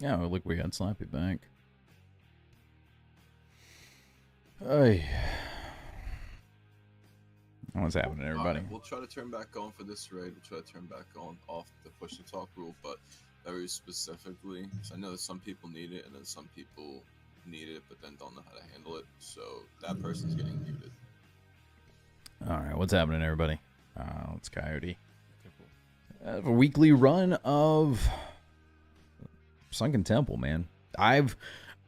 Yeah, look, we got Slappy back. Hey. What's happening, everybody? Right, we'll try to turn back on for this raid. We'll try to turn back on off the push to talk rule, but very specifically, because I know that some people need it, and then some people need it, but then don't know how to handle it. So that person's getting muted. All right, what's happening, everybody? It's Coyote. A weekly run of Sunken Temple, man. I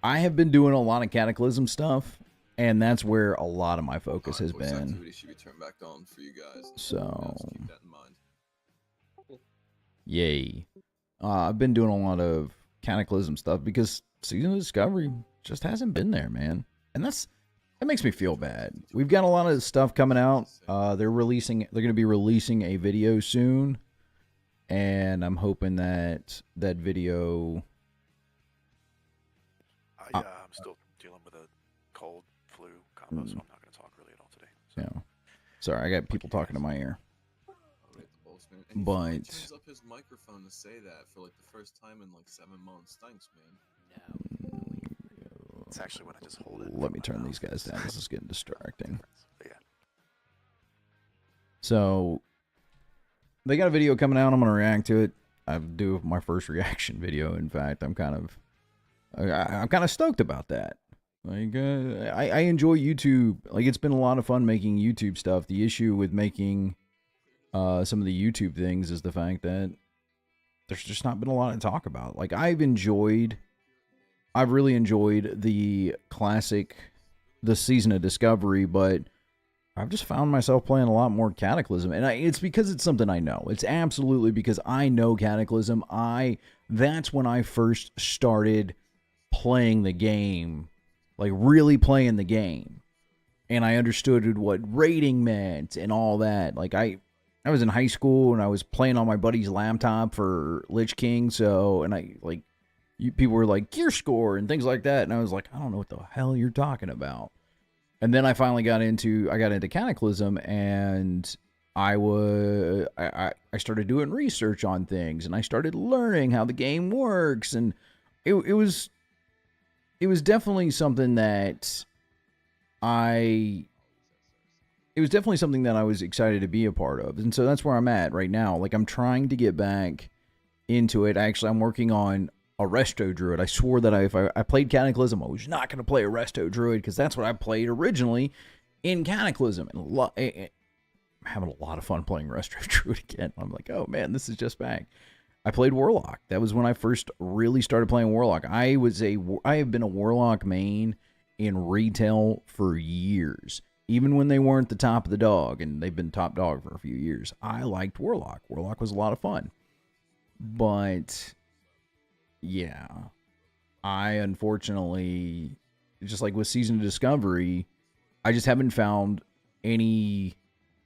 have been doing a lot of Cataclysm stuff, and that's where a lot of my focus has been. Activity should be turned back on for you guys. So keep that in mind. Yay. I've been doing a lot of Cataclysm stuff because Season of Discovery just hasn't been there, man. And that makes me feel bad. We've got a lot of stuff coming out. They're going to be releasing a video soon. And I'm hoping that video... I'm still dealing with a cold flu combo, so I'm not going to talk really at all today. So. Yeah. Sorry, I got people talking to my ear. But... He turns up his microphone to say that for like the first time in like 7 months. Thanks, man. No. It's actually when I just hold it. Let me turn these guys down. This is getting distracting. But yeah. So... they got a video coming out. I'm going to react to it. I do my first reaction video. In fact, I'm kind of stoked about that. Like, I enjoy YouTube. Like, it's been a lot of fun making YouTube stuff. The issue with making some of the YouTube things is the fact that there's just not been a lot to talk about. Like, I've really enjoyed the Season of Discovery, but I've just found myself playing a lot more Cataclysm, and it's because it's something I know. It's absolutely because I know Cataclysm. That's when I first started playing the game, like really playing the game, and I understood what raiding meant and all that. Like I was in high school and I was playing on my buddy's laptop for Lich King, people were like gear score and things like that, and I was like, I don't know what the hell you're talking about. And then I finally got into Cataclysm, and I started doing research on things, and I started learning how the game works, and it was definitely something that I was excited to be a part of, and so that's where I'm at right now. Like, I'm trying to get back into it. Actually, I'm working on a Resto Druid. I swore that if I played Cataclysm, I was not going to play a Resto Druid because that's what I played originally in Cataclysm. And I'm having a lot of fun playing Resto Druid again. I'm like, oh man, this is just back. I played Warlock. That was when I first really started playing Warlock. I have been a Warlock main in retail for years. Even when they weren't the top of the dog, and they've been top dog for a few years. I liked Warlock. Warlock was a lot of fun. But... yeah, I unfortunately, just like with Season of Discovery, I just haven't found any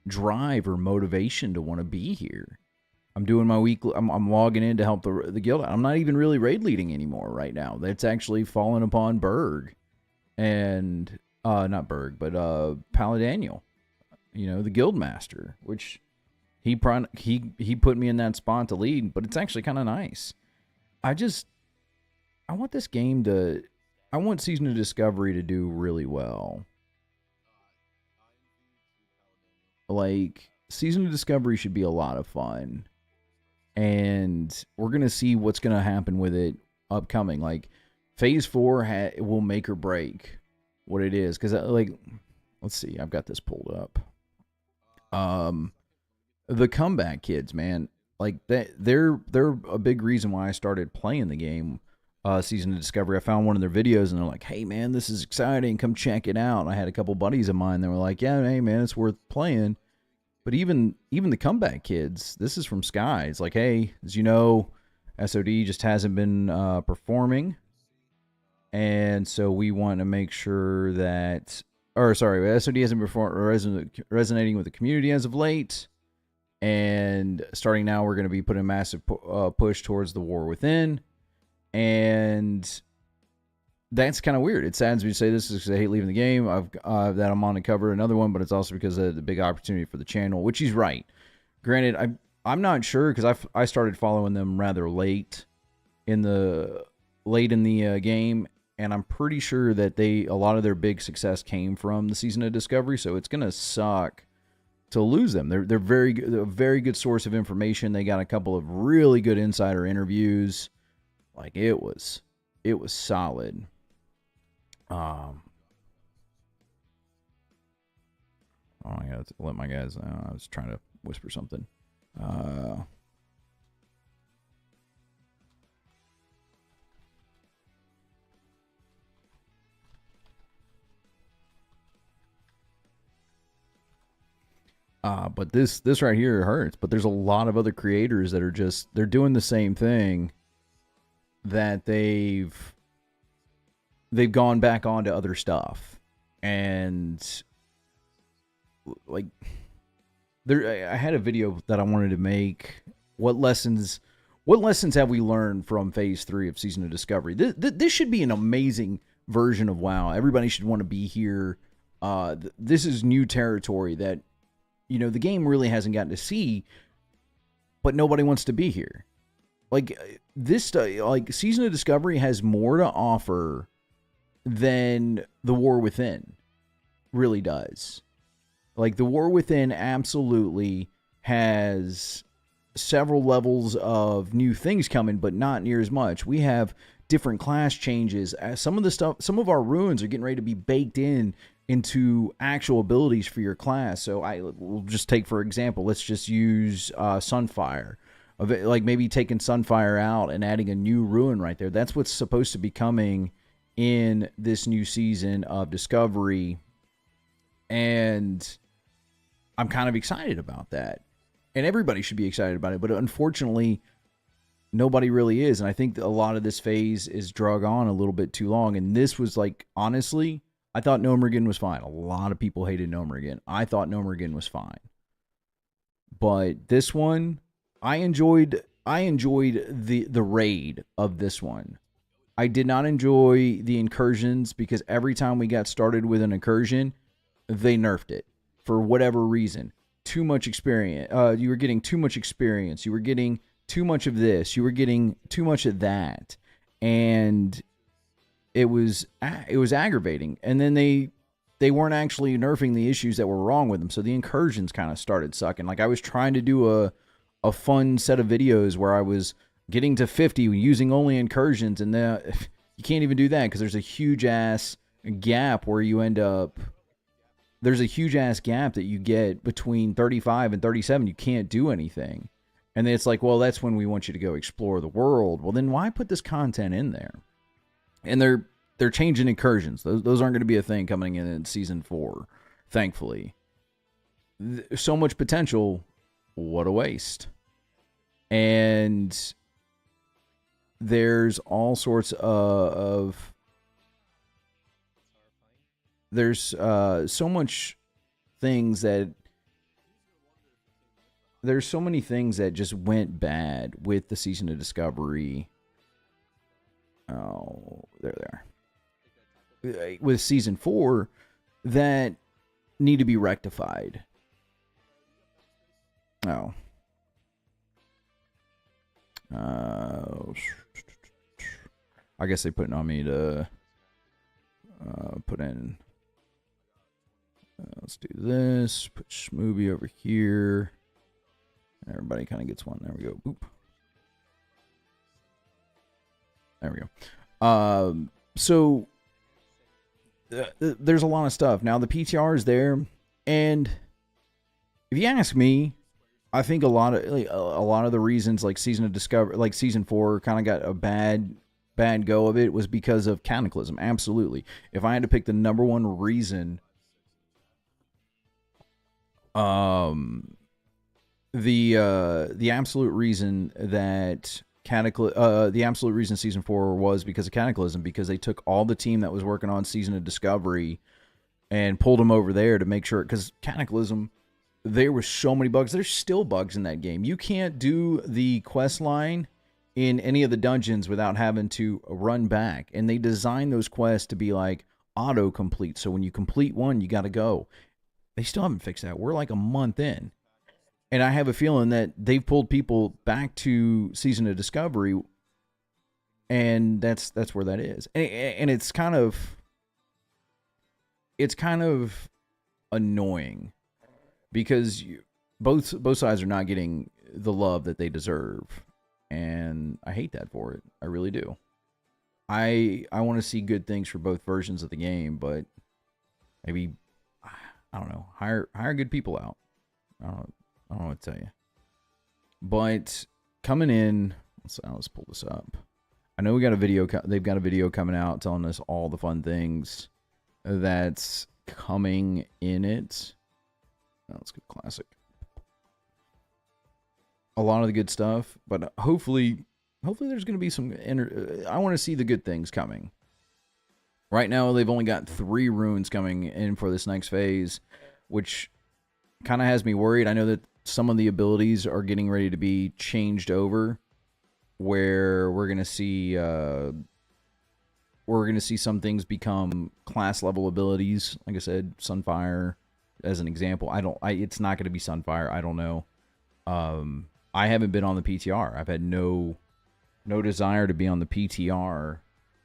drive or motivation to want to be here. I'm doing my weekly, I'm logging in to help the guild. I'm not even really raid leading anymore right now. That's actually fallen upon Berg, and not Berg, but Paladaniel, the guild master, which he put me in that spot to lead, but it's actually kind of nice. I want this game I want Season of Discovery to do really well. Like, Season of Discovery should be a lot of fun. And we're going to see what's going to happen with it upcoming. Like, Phase 4 will make or break what it is. Because, let's see. I've got this pulled up. The comeback kids, man. Like, they're a big reason why I started playing the game, Season of Discovery. I found one of their videos, and they're like, hey, man, this is exciting. Come check it out. And I had a couple buddies of mine that were like, yeah, hey, man, it's worth playing. But even the comeback kids, this is from Sky. It's like, hey, as you know, SoD just hasn't been performing. And so we want to make sure that... SoD hasn't been resonating with the community as of late. And starting now, we're going to be putting a massive push towards the War Within. And that's kind of weird. It saddens me to say this because I hate leaving the game. That I'm on to cover another one, but it's also because of the big opportunity for the channel, which he's right. Granted, I'm not sure because I started following them rather late in the late in the game, and I'm pretty sure that a lot of their big success came from the Season of Discovery. So it's gonna suck to lose them. They're a very good source of information. They got a couple of really good insider interviews. Like it was solid. Oh, I gotta let my guys know. I was trying to whisper something. But this right here hurts. But there's a lot of other creators that are they're doing the same thing, that they've gone back onto other stuff. And like I had a video that I wanted to make. What lessons have we learned from Phase 3 of Season of Discovery? This should be an amazing version of WoW. Everybody should want to be here. This is new territory that, the game really hasn't gotten to see, but nobody wants to be here. Like this, like Season of Discovery has more to offer than The War Within really does. Like The War Within absolutely has several levels of new things coming, but not near as much. We have different class changes. Some of our runes are getting ready to be baked into actual abilities for your class. So we'll just take, for example, let's just use Sunfire. Like maybe taking Sunfire out and adding a new rune right there. That's what's supposed to be coming in this new season of Discovery. And I'm kind of excited about that. And everybody should be excited about it. But unfortunately, nobody really is. And I think that a lot of this phase is drug on a little bit too long. And this was like, honestly, I thought Gnomergan was fine. A lot of people hated Gnomergan. I thought Gnomergan was fine. But this one, I enjoyed the raid of this one. I did not enjoy the incursions because every time we got started with an incursion, they nerfed it for whatever reason. Too much experience. You were getting too much experience. You were getting too much of this. You were getting too much of that. And it was aggravating. And then they weren't actually nerfing the issues that were wrong with them. So the incursions kind of started sucking. Like I was trying to do a fun set of videos where I was getting to 50 using only incursions, and you can't even do that because there's a huge ass gap where you end up. There's a huge ass gap that you get between 35 and 37. You can't do anything. And then it's like, well, that's when we want you to go explore the world. Well, then why put this content in there? And they're changing incursions. Those aren't going to be a thing coming in Season 4, thankfully. So much potential. What a waste. And there's all sorts of there's so much things that there's so many things that just went bad with the Season of Discovery. Oh, there they are. With Season 4 that need to be rectified. Oh. I guess they put it on me to put in. Let's do this. Put Schmovie over here. Everybody kind of gets one. There we go. Boop. There we go. So there's a lot of stuff. Now the PTR is there, and if you ask me, I think a lot of the reasons like Season of Discovery, like Season 4 kind of got a bad go of it was because of Cataclysm. Absolutely. If I had to pick the number one reason, the absolute reason that the absolute reason Season 4 was because of Cataclysm, because they took all the team that was working on Season of Discovery and pulled them over there to make sure, because Cataclysm, there were so many bugs. There's still bugs in that game. You can't do the quest line in any of the dungeons without having to run back. And they designed those quests to be like auto-complete. So when you complete one, you got to go. They still haven't fixed that. We're like a month in. And I have a feeling that they've pulled people back to Season of Discovery And that's where that is. And it's kind of annoying because both sides are not getting the love that they deserve, and I hate that for it. I really do. I want to see good things for both versions of the game, but maybe I don't know. Hire good people out. I don't know what to tell you. But coming in, let's pull this up. I know we got a video. They've got a video coming out telling us all the fun things that's coming in it. Let's go classic. A lot of the good stuff, but hopefully there's going to be some. I want to see the good things coming. Right now, they've only got 3 runes coming in for this next phase, which kind of has me worried. I know that some of the abilities are getting ready to be changed over, where we're going to see some things become class level abilities. Like I said, Sunfire as an example. It's not going to be Sunfire. I don't know. I haven't been on the PTR. I've had no desire to be on the PTR.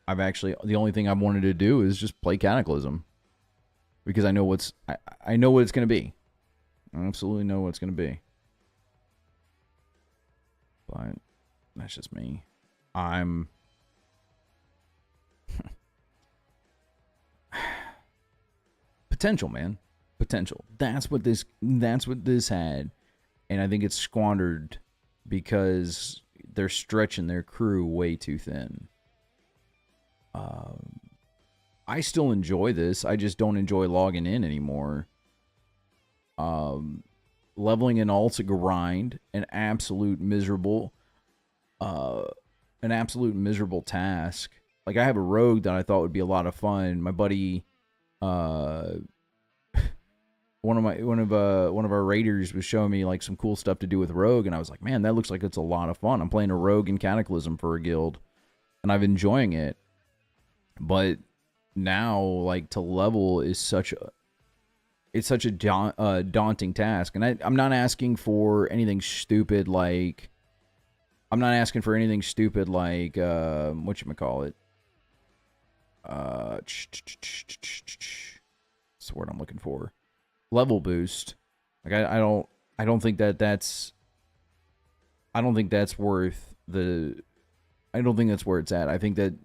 The only thing I've wanted to do is just play Cataclysm, because I know what it's going to be. I absolutely know what it's going to be. But that's just me. I'm potential, man. Potential. That's what this had. And I think it's squandered because they're stretching their crew way too thin. I still enjoy this. I just don't enjoy logging in anymore. Leveling in alt's a grind, an absolute miserable task. Like, I have a rogue that I thought would be a lot of fun. My buddy, one of our raiders was showing me like some cool stuff to do with rogue, and I was like, man, that looks like it's a lot of fun. I'm playing a rogue in Cataclysm for a guild, and I'm enjoying it. But now, like, to level is such a daunting task, and I'm not asking for anything stupid like whatchamacallit. What's the word I'm looking for? Level boost. Like, I don't think that's worth the. I don't think that's where it's at. I think that,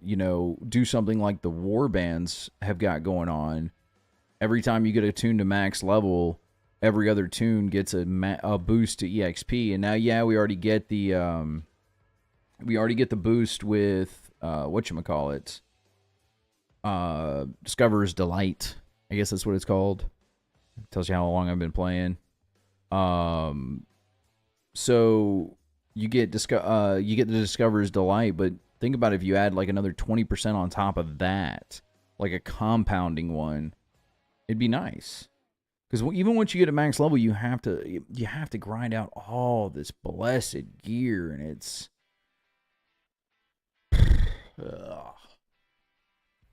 do something like the warbands have got going on. Every time you get a tune to max level, every other tune gets a boost to EXP. And now, yeah, we already get the boost with whatchamacallit. Discoverer's Delight. I guess that's what it's called. It tells you how long I've been playing. So you get the Discoverer's Delight, but think about if you add like another 20% on top of that, like a compounding one, it'd be nice. Because even once you get at max level, you have to grind out all this blessed gear, and it's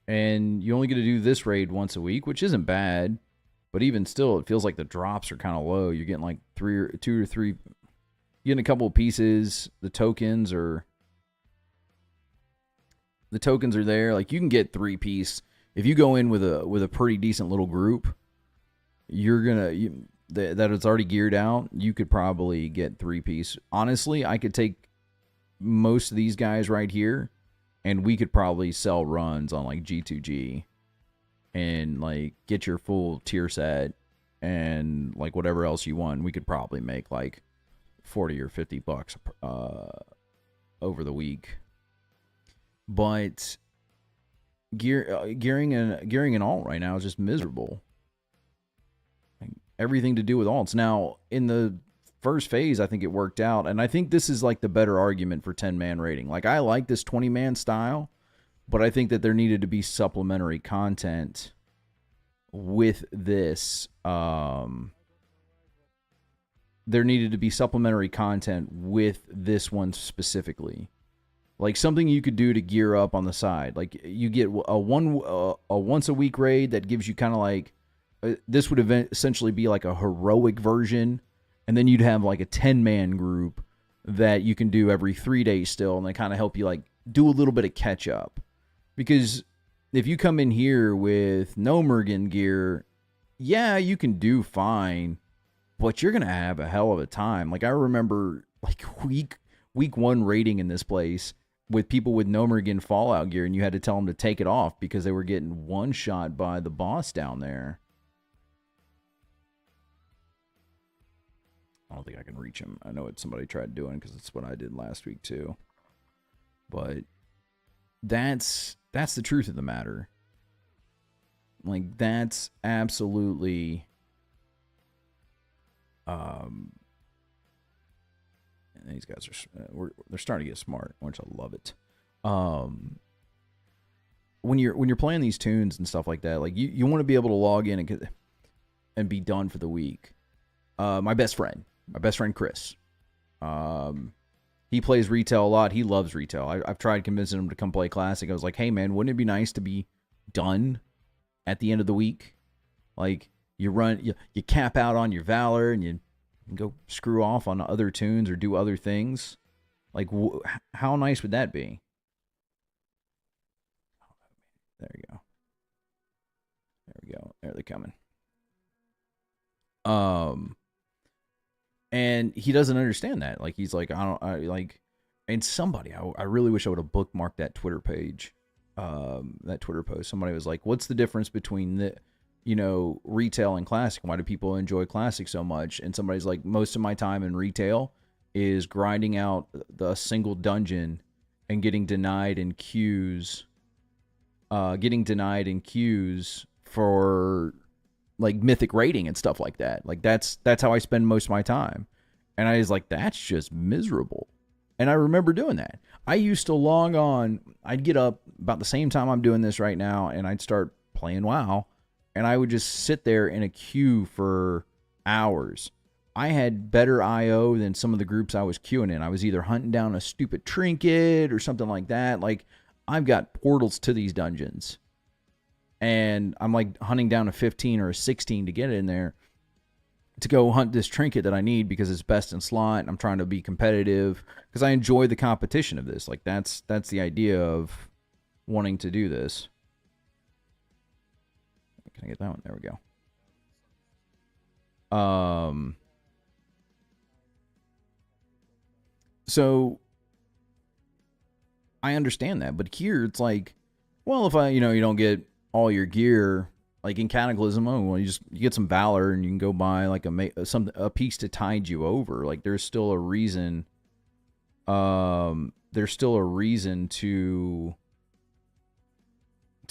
and you only get to do this raid once a week, which isn't bad, but even still, it feels like the drops are kind of low. You're getting like 2 or 3. You're getting a couple of pieces. The tokens are there. Like, you can get 3-piece if you go in with a pretty decent little group. That it's already geared out. You could probably get 3-piece. Honestly, I could take most of these guys right here, and we could probably sell runs on like G2G and like get your full tier set and like whatever else you want. We could probably make like $40 or $50 over the week. But gearing an alt right now is just miserable. Like, everything to do with alts. Now, in the first phase, I think it worked out, and I think this is like the better argument for 10-man rating. Like, I like this 20-man style, but I think that there needed to be supplementary content with this. There needed to be supplementary content with this one specifically. Like, something you could do to gear up on the side. Like, you get a once a week raid that gives you kind of like, this would essentially be like a heroic version, and then you'd have like a 10-man group that you can do every 3 days still, and they kind of help you like do a little bit of catch up. Because if you come in here with no Mergen gear, yeah, you can do fine, but you're gonna have a hell of a time. Like I remember like week 1 raiding in this place with people with no Mergen Fallout gear, and you had to tell them to take it off because they were getting one shot by the boss down there. I don't think I can reach him. I know it's somebody tried doing because it's what I did last week too. But that's the truth of the matter. Like that's absolutely and these guys are they're starting to get smart, which I love it. When you're playing these tunes and stuff like that, like you want to be able to log in and be done for the week. My best friend Chris, he plays retail a lot. He loves retail. I've tried convincing him to come play classic. I was like, hey man, wouldn't it be nice to be done at the end of the week? Like you cap out on your Valor and you go screw off on other tunes or do other things. Like how nice would that be? There you go. There we go. There they're coming. And he doesn't understand that. Like he's like, and somebody, I really wish I would have bookmarked that Twitter page, that Twitter post. Somebody was like, what's the difference between the, retail and classic? Why do people enjoy classic so much? And somebody's like, most of my time in retail is grinding out the single dungeon and getting denied in queues for like mythic rating and stuff like that. Like that's how I spend most of my time. And I was like, that's just miserable. And I remember doing that. I used to log on, I'd get up about the same time I'm doing this right now, and I'd start playing WoW, and I would just sit there in a queue for hours. I had better IO than some of the groups I was queuing in. I was either hunting down a stupid trinket or something like that. Like, I've got portals to these dungeons, and I'm like hunting down a 15 or a 16 to get in there to go hunt this trinket that I need because it's best in slot, and I'm trying to be competitive because I enjoy the competition of this. Like that's the idea of wanting to do this. Can I get that one? There we go. So I understand that, but here it's like, well, if you don't get all your gear, like in Cataclysm, well, you get some Valor and you can go buy like a piece to tide you over. Like there's still a reason. There's still a reason to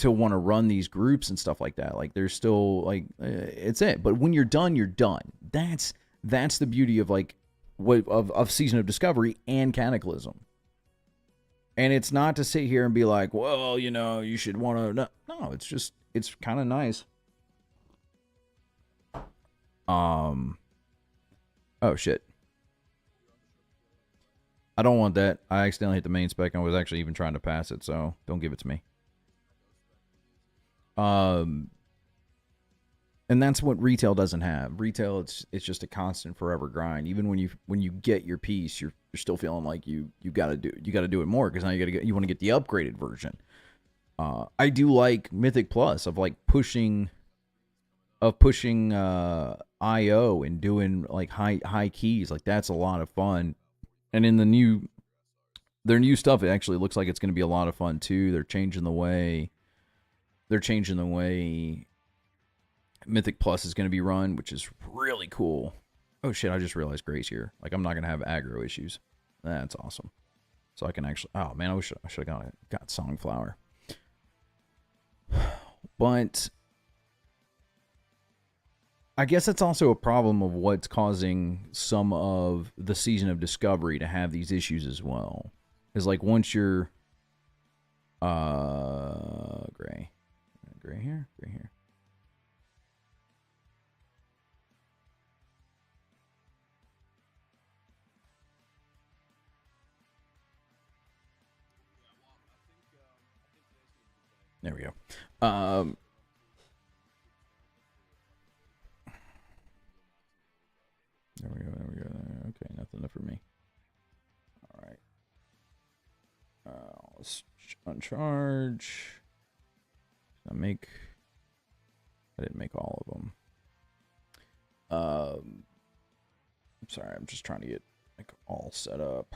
want to run these groups and stuff like that. Like there's still like it's it. But when you're done, you're done. That's the beauty of like of Season of Discovery and Cataclysm. And it's not to sit here and be like, well, you should want to. No, it's kind of nice. Oh shit. I don't want that. I accidentally hit the main spec. I was actually even trying to pass it, so don't give it to me. And that's what retail doesn't have. Retail, it's just a constant, forever grind. Even when you get your piece, you're still feeling like you got to do it more because now you want to get the upgraded version. I do like Mythic Plus of like pushing IO and doing like high keys. Like that's a lot of fun. And in their new stuff, it actually looks like it's going to be a lot of fun too. They're changing the way Mythic Plus is going to be run, which is really cool. Oh shit, I just realized Gray's here. Like I'm not going to have aggro issues. That's awesome. So I can actually, oh man, I should have got Songflower. But I guess that's also a problem of what's causing some of the Season of Discovery to have these issues as well. Is like once you're Gray here. There we go. There we go. Okay, nothing for me. All right. let's uncharge. I didn't make all of them. I'm sorry, I'm just trying to get like all set up.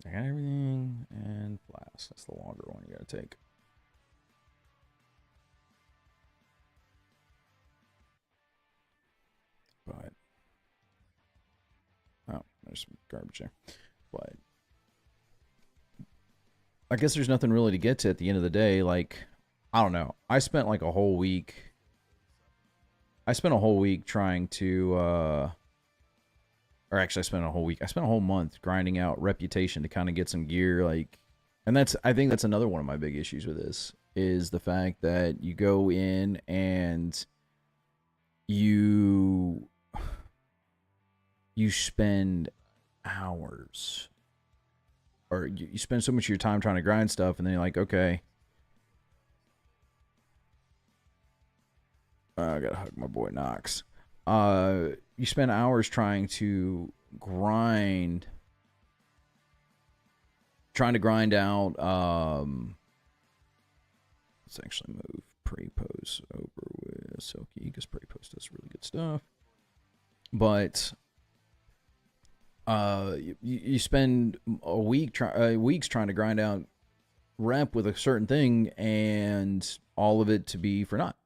I got everything, and flask. That's the longer one you gotta take. But oh, there's some garbage there. But I guess there's nothing really to get to at the end of the day. Like, I don't know. I spent like a whole week. I spent a whole week trying to, or actually, I spent a whole week. I spent a whole month grinding out reputation to kind of get some gear. Like, and I think that's another one of my big issues with this is the fact that you go in and you spend hours, or you spend so much of your time trying to grind stuff, and then you're like, okay, I gotta hug my boy Knox. You spend hours trying to grind out. Let's actually move pre-post over with Silky because pre-post does really good stuff. But you spend weeks trying to grind out rep with a certain thing, and all of it to be for naught.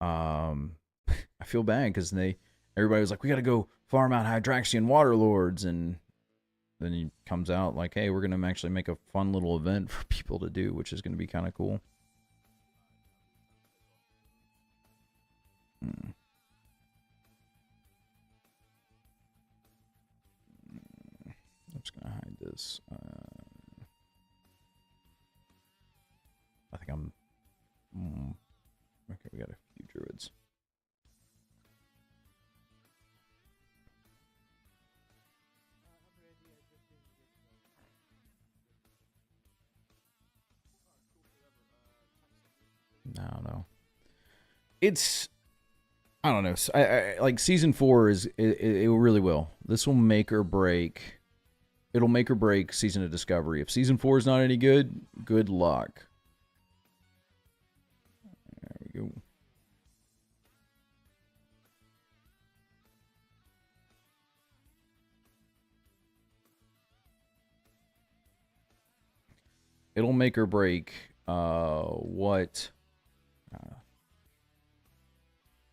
I feel bad because everybody was like, we got to go farm out Hydraxian Waterlords, and then he comes out like, hey, we're gonna actually make a fun little event for people to do, which is gonna be kind of cool. I'm just gonna hide this. I think I'm okay. We got a few druids. I don't know. I don't know. I like season 4 it really will. This will make or break. It'll make or break Season of Discovery. If season 4 is not any good, good luck. There we go. It'll make or break what.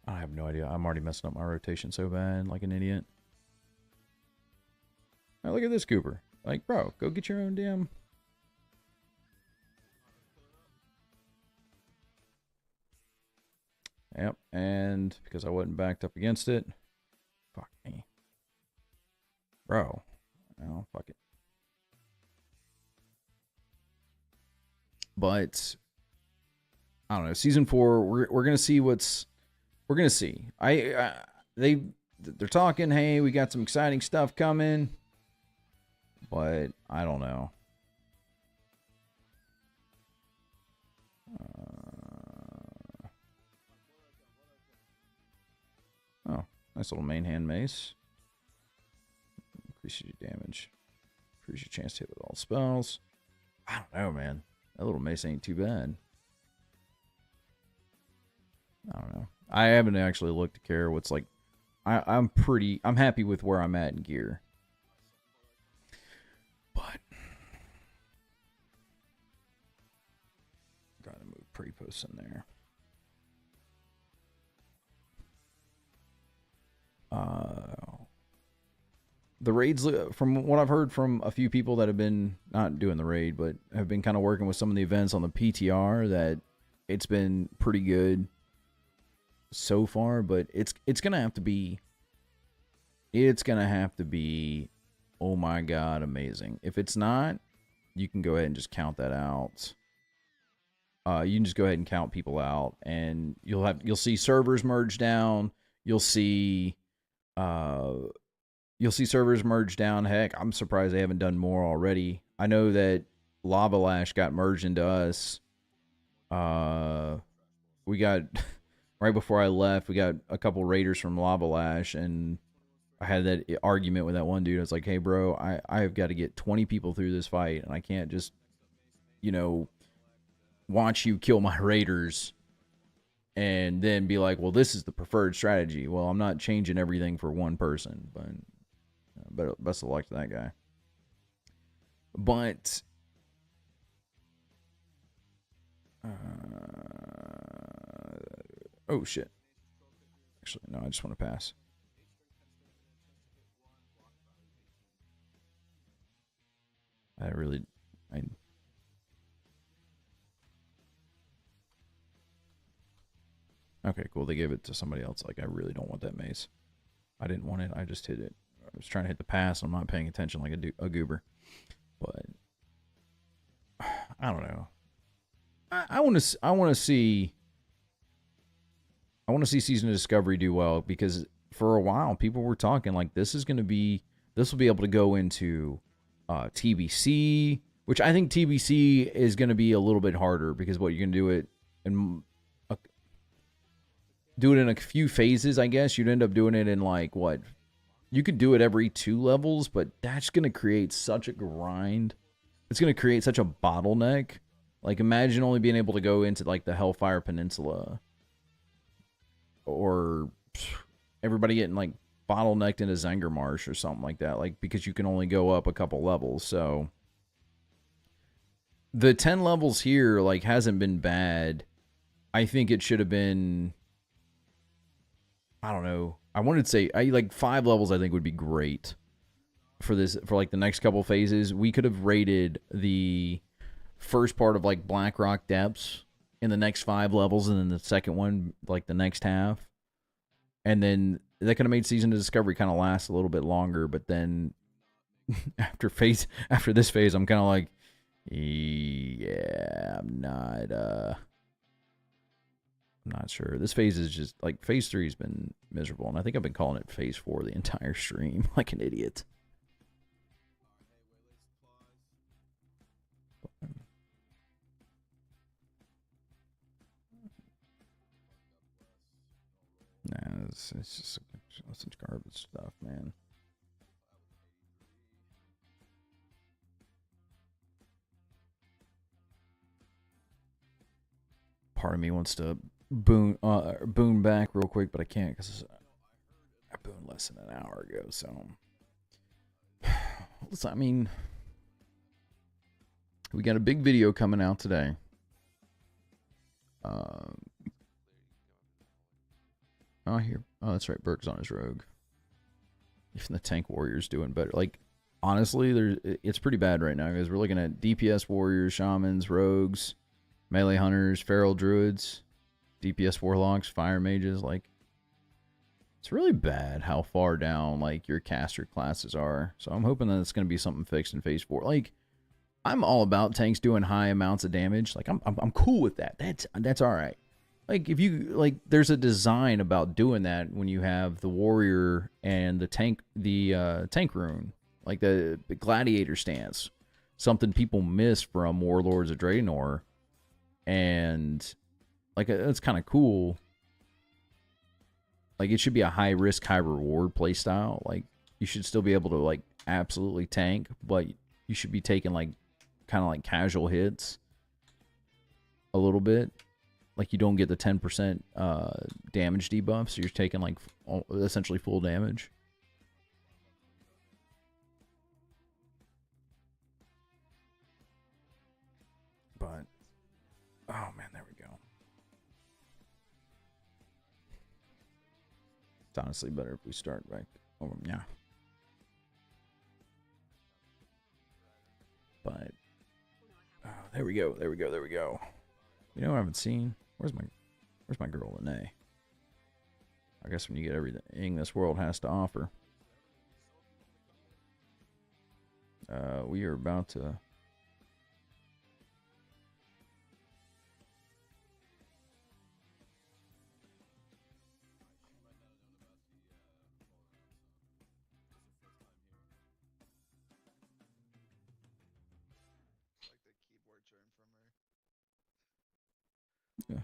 I have no idea. I'm already messing up my rotation so bad, like an idiot. Oh, look at this Cooper. Like, bro, go get your own damn. Yep, and because I wasn't backed up against it. Fuck me. Bro. Oh, fuck it. But I don't know. Season 4, we're gonna see what's. We're gonna see. They're talking. Hey, we got some exciting stuff coming, but I don't know. Oh, nice little main hand mace. Increases your damage. Increases your chance to hit with all spells. I don't know, man. That little mace ain't too bad. I don't know. I haven't actually looked to care what's like. I'm happy with where I'm at in gear. But gotta move pre-posts in there. The raids, from what I've heard from a few people that have been not doing the raid, but have been kind of working with some of the events on the PTR, that it's been pretty good so far. But it's gonna have to be oh my god, amazing. If it's not, you can go ahead and just count that out. You can just go ahead and count people out, and you'll see servers merge down. You'll see servers merge down. Heck, I'm surprised they haven't done more already. I know that Lava Lash got merged into us. We got right before I left, we got a couple raiders from Lava Lash, and I had that argument with that one dude. I was like, hey, bro, I have got to get 20 people through this fight, and I can't just, watch you kill my raiders and then be like, well, this is the preferred strategy. Well, I'm not changing everything for one person, but best of luck to that guy. But oh shit. Actually, no, I just want to pass. I okay, cool. They gave it to somebody else. Like, I really don't want that mace. I didn't want it. I just hit it. I was trying to hit the pass. I'm not paying attention like a goober. But I don't know. I want to see Season of Discovery do well, because for a while people were talking like this will be able to go into TBC, which I think TBC is going to be a little bit harder, because what you're going to do it in a few phases. I guess you'd end up doing it in like what you could do it every 2 levels, but that's going to create such a grind. It's going to create such a bottleneck. Like, imagine only being able to go into like the Hellfire Peninsula, or everybody getting like bottlenecked into Zenger Marsh or something like that, like, because you can only go up a couple levels. So the 10 levels here like hasn't been bad. I think it should have been, I don't know. I wanted to say like 5 levels I think would be great for this, for like the next couple phases. We could have rated the first part of like Blackrock Depths in the next 5 levels, and then the second one like the next half. And then that could have made Season of Discovery kind of last a little bit longer. But then after this phase, I'm kind of like, yeah, I'm not sure. This phase is just like, phase 3 has been miserable, and I think I've been calling it phase 4 the entire stream like an idiot. Nah, it's just such garbage stuff, man. Part of me wants to boon back real quick, but I can't because I booned less than an hour ago. So, listen, I mean, we got a big video coming out today. That's right. Burke's on his rogue. Even the tank warrior's doing better. Like, honestly, it's pretty bad right now, guys. We're looking at DPS warriors, shamans, rogues, melee hunters, feral druids, DPS warlocks, fire mages. Like, it's really bad how far down like your caster classes are. So I'm hoping that it's going to be something fixed in phase 4. Like, I'm all about tanks doing high amounts of damage. Like, I'm cool with that. That's all right. Like, if you like, there's a design about doing that when you have the warrior and the tank rune, like the gladiator stance, something people miss from Warlords of Draenor, and like it's kind of cool. Like, it should be a high risk, high reward play style. Like, you should still be able to like absolutely tank, but you should be taking like kind of like casual hits a little bit. Like, you don't get the 10% damage debuff, so you're taking like essentially full damage. But oh man, there we go. It's honestly better if we start back over. Yeah. But there we go. There we go. There we go. You know what I haven't seen? Where's my girl Lene? I guess when you get everything this world has to offer. We are about to. Yeah.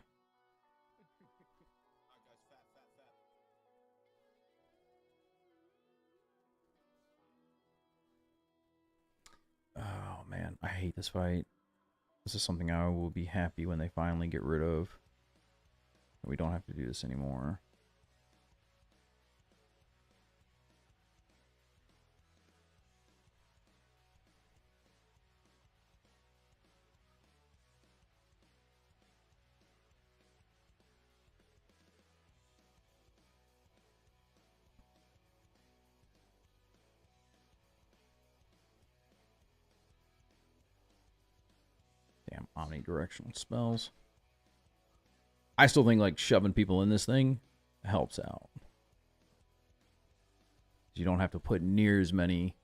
man, I hate this fight. This is something I will be happy when they finally get rid of. We don't have to do this anymore. Damn, omnidirectional spells. I still think like shoving people in this thing helps out. You don't have to put near as many.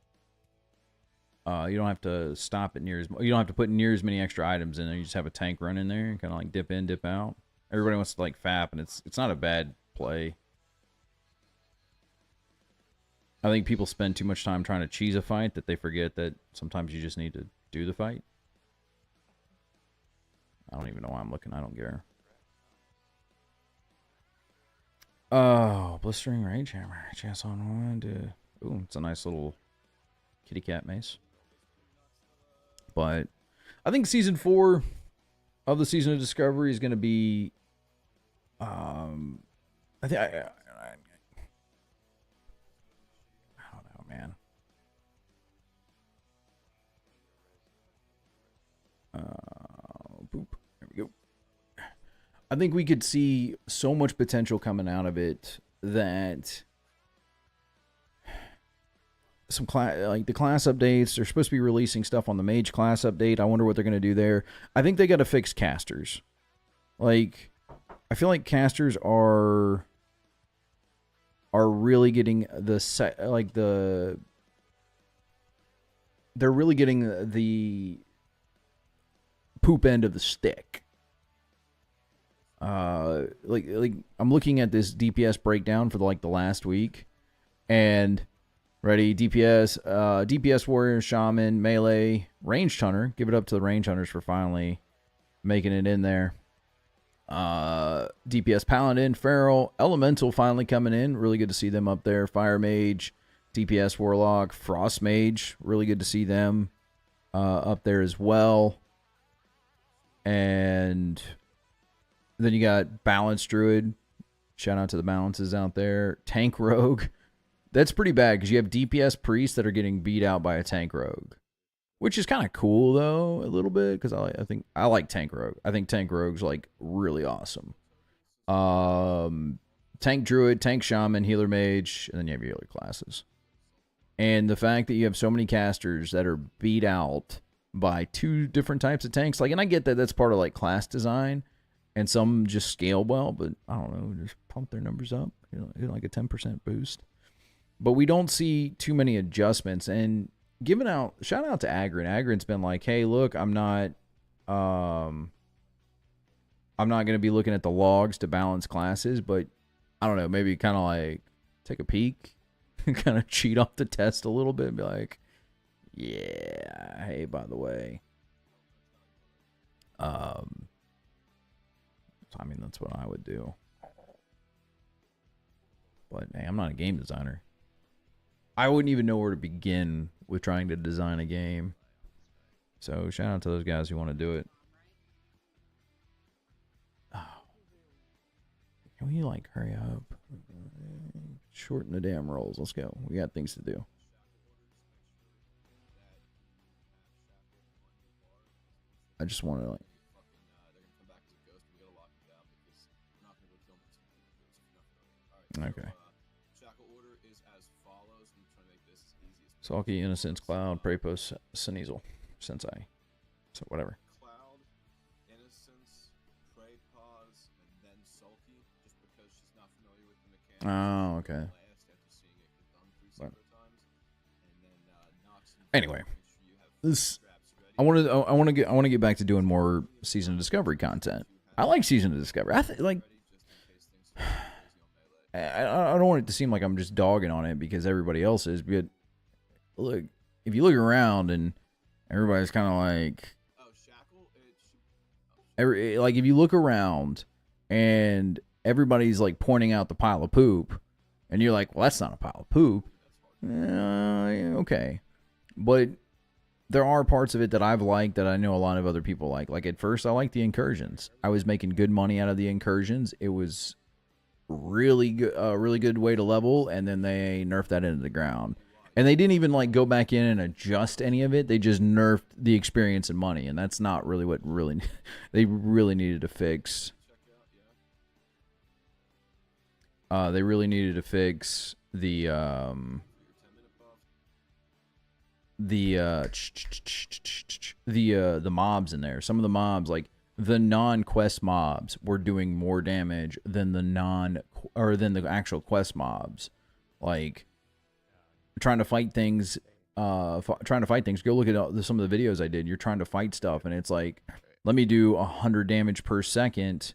You don't have to stop at near as. You don't have to put near as many extra items in there. You just have a tank run in there and kind of like dip in, dip out. Everybody wants to like fap, and it's not a bad play. I think people spend too much time trying to cheese a fight that they forget that sometimes you just need to do the fight. I don't even know why I'm looking. I don't care. Oh, blistering rage hammer. Chance on one to. Ooh, it's a nice little kitty cat mace. But I think season 4 of the Season of Discovery is going to be. I think I don't know, man. Boop. There we go. I think we could see so much potential coming out of it that some like the class updates, they're supposed to be releasing stuff on the mage class update. I wonder what they're going to do there. I think they got to fix casters. Like, I feel like casters are really getting they're really getting the poop end of the stick. Like I'm looking at this DPS breakdown for the last week, and ready DPS warrior, shaman, melee, ranged hunter. Give it up to the range hunters for finally making it in there. DPS paladin, feral, elemental finally coming in. Really good to see them up there. Fire mage, DPS warlock, frost mage. Really good to see them up there as well. And then you got balance druid. Shout out to the balances out there. Tank rogue. That's pretty bad because you have DPS priests that are getting beat out by a tank rogue, which is kind of cool though a little bit because I think I like tank rogue. I think tank rogue's like really awesome. Tank druid, tank shaman, healer mage, and then you have your other classes. And the fact that you have so many casters that are beat out by 2 different types of tanks, like, and I get that that's part of like class design, and some just scale well, but I don't know, just pump their numbers up, like a 10% boost. But we don't see too many adjustments. And shout out to Agrin. Agrin's been like, hey, look, I'm not going to be looking at the logs to balance classes, but I don't know, maybe kind of like take a peek and kind of cheat off the test a little bit and be like, yeah, hey, by the way, I mean, that's what I would do. But hey, I'm not a game designer. I wouldn't even know where to begin with trying to design a game. So shout out to those guys who want to do it. Oh. Can we like hurry up? Shorten the damn rolls. Let's go. We got things to do. I just want to like. Okay. Salky, Innocence, Cloud, Prepos, Sneasel, Sensei. So whatever. Cloud, Innocence, Prepos, and then Sulky, just because she's not familiar with the mechanics. Oh, okay. Anyway, this I want to get back to doing more Season of Discovery content. I like Season of Discovery. I think I don't want it to seem like I'm just dogging on it because everybody else is, but look, if you look around and everybody's kind of like, like if you look around and everybody's like pointing out the pile of poop, and you're like, well, that's not a pile of poop. Okay, but there are parts of it that I've liked that I know a lot of other people like. Like at first, I liked the incursions. I was making good money out of the incursions. It was really good, really good way to level, and then they nerfed that into the ground. And they didn't even like go back in and adjust any of it. They just nerfed the experience and money, and that's not really what really they really needed to fix. They really needed to fix the mobs in there. Some of the mobs, like the non-quest mobs, were doing more damage than the actual quest mobs. Like trying to fight things. Go look at some of the videos I did. You're trying to fight stuff, and it's like, let me do 100 damage per second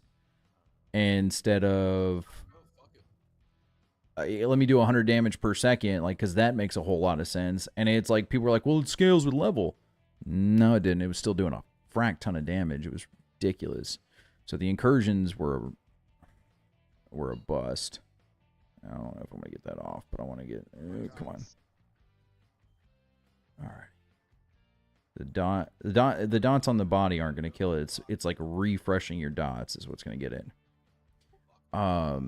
instead of let me do 100 damage per second, like, because that makes a whole lot of sense. And it's like, people were like, well, it scales with level. No, it didn't. It was still doing a frack ton of damage. It was ridiculous. So the incursions were a bust. I don't know if I'm going to get that off, but I want to get... come on. All right. The dots on the body aren't going to kill it. It's like refreshing your dots is what's going to get it. I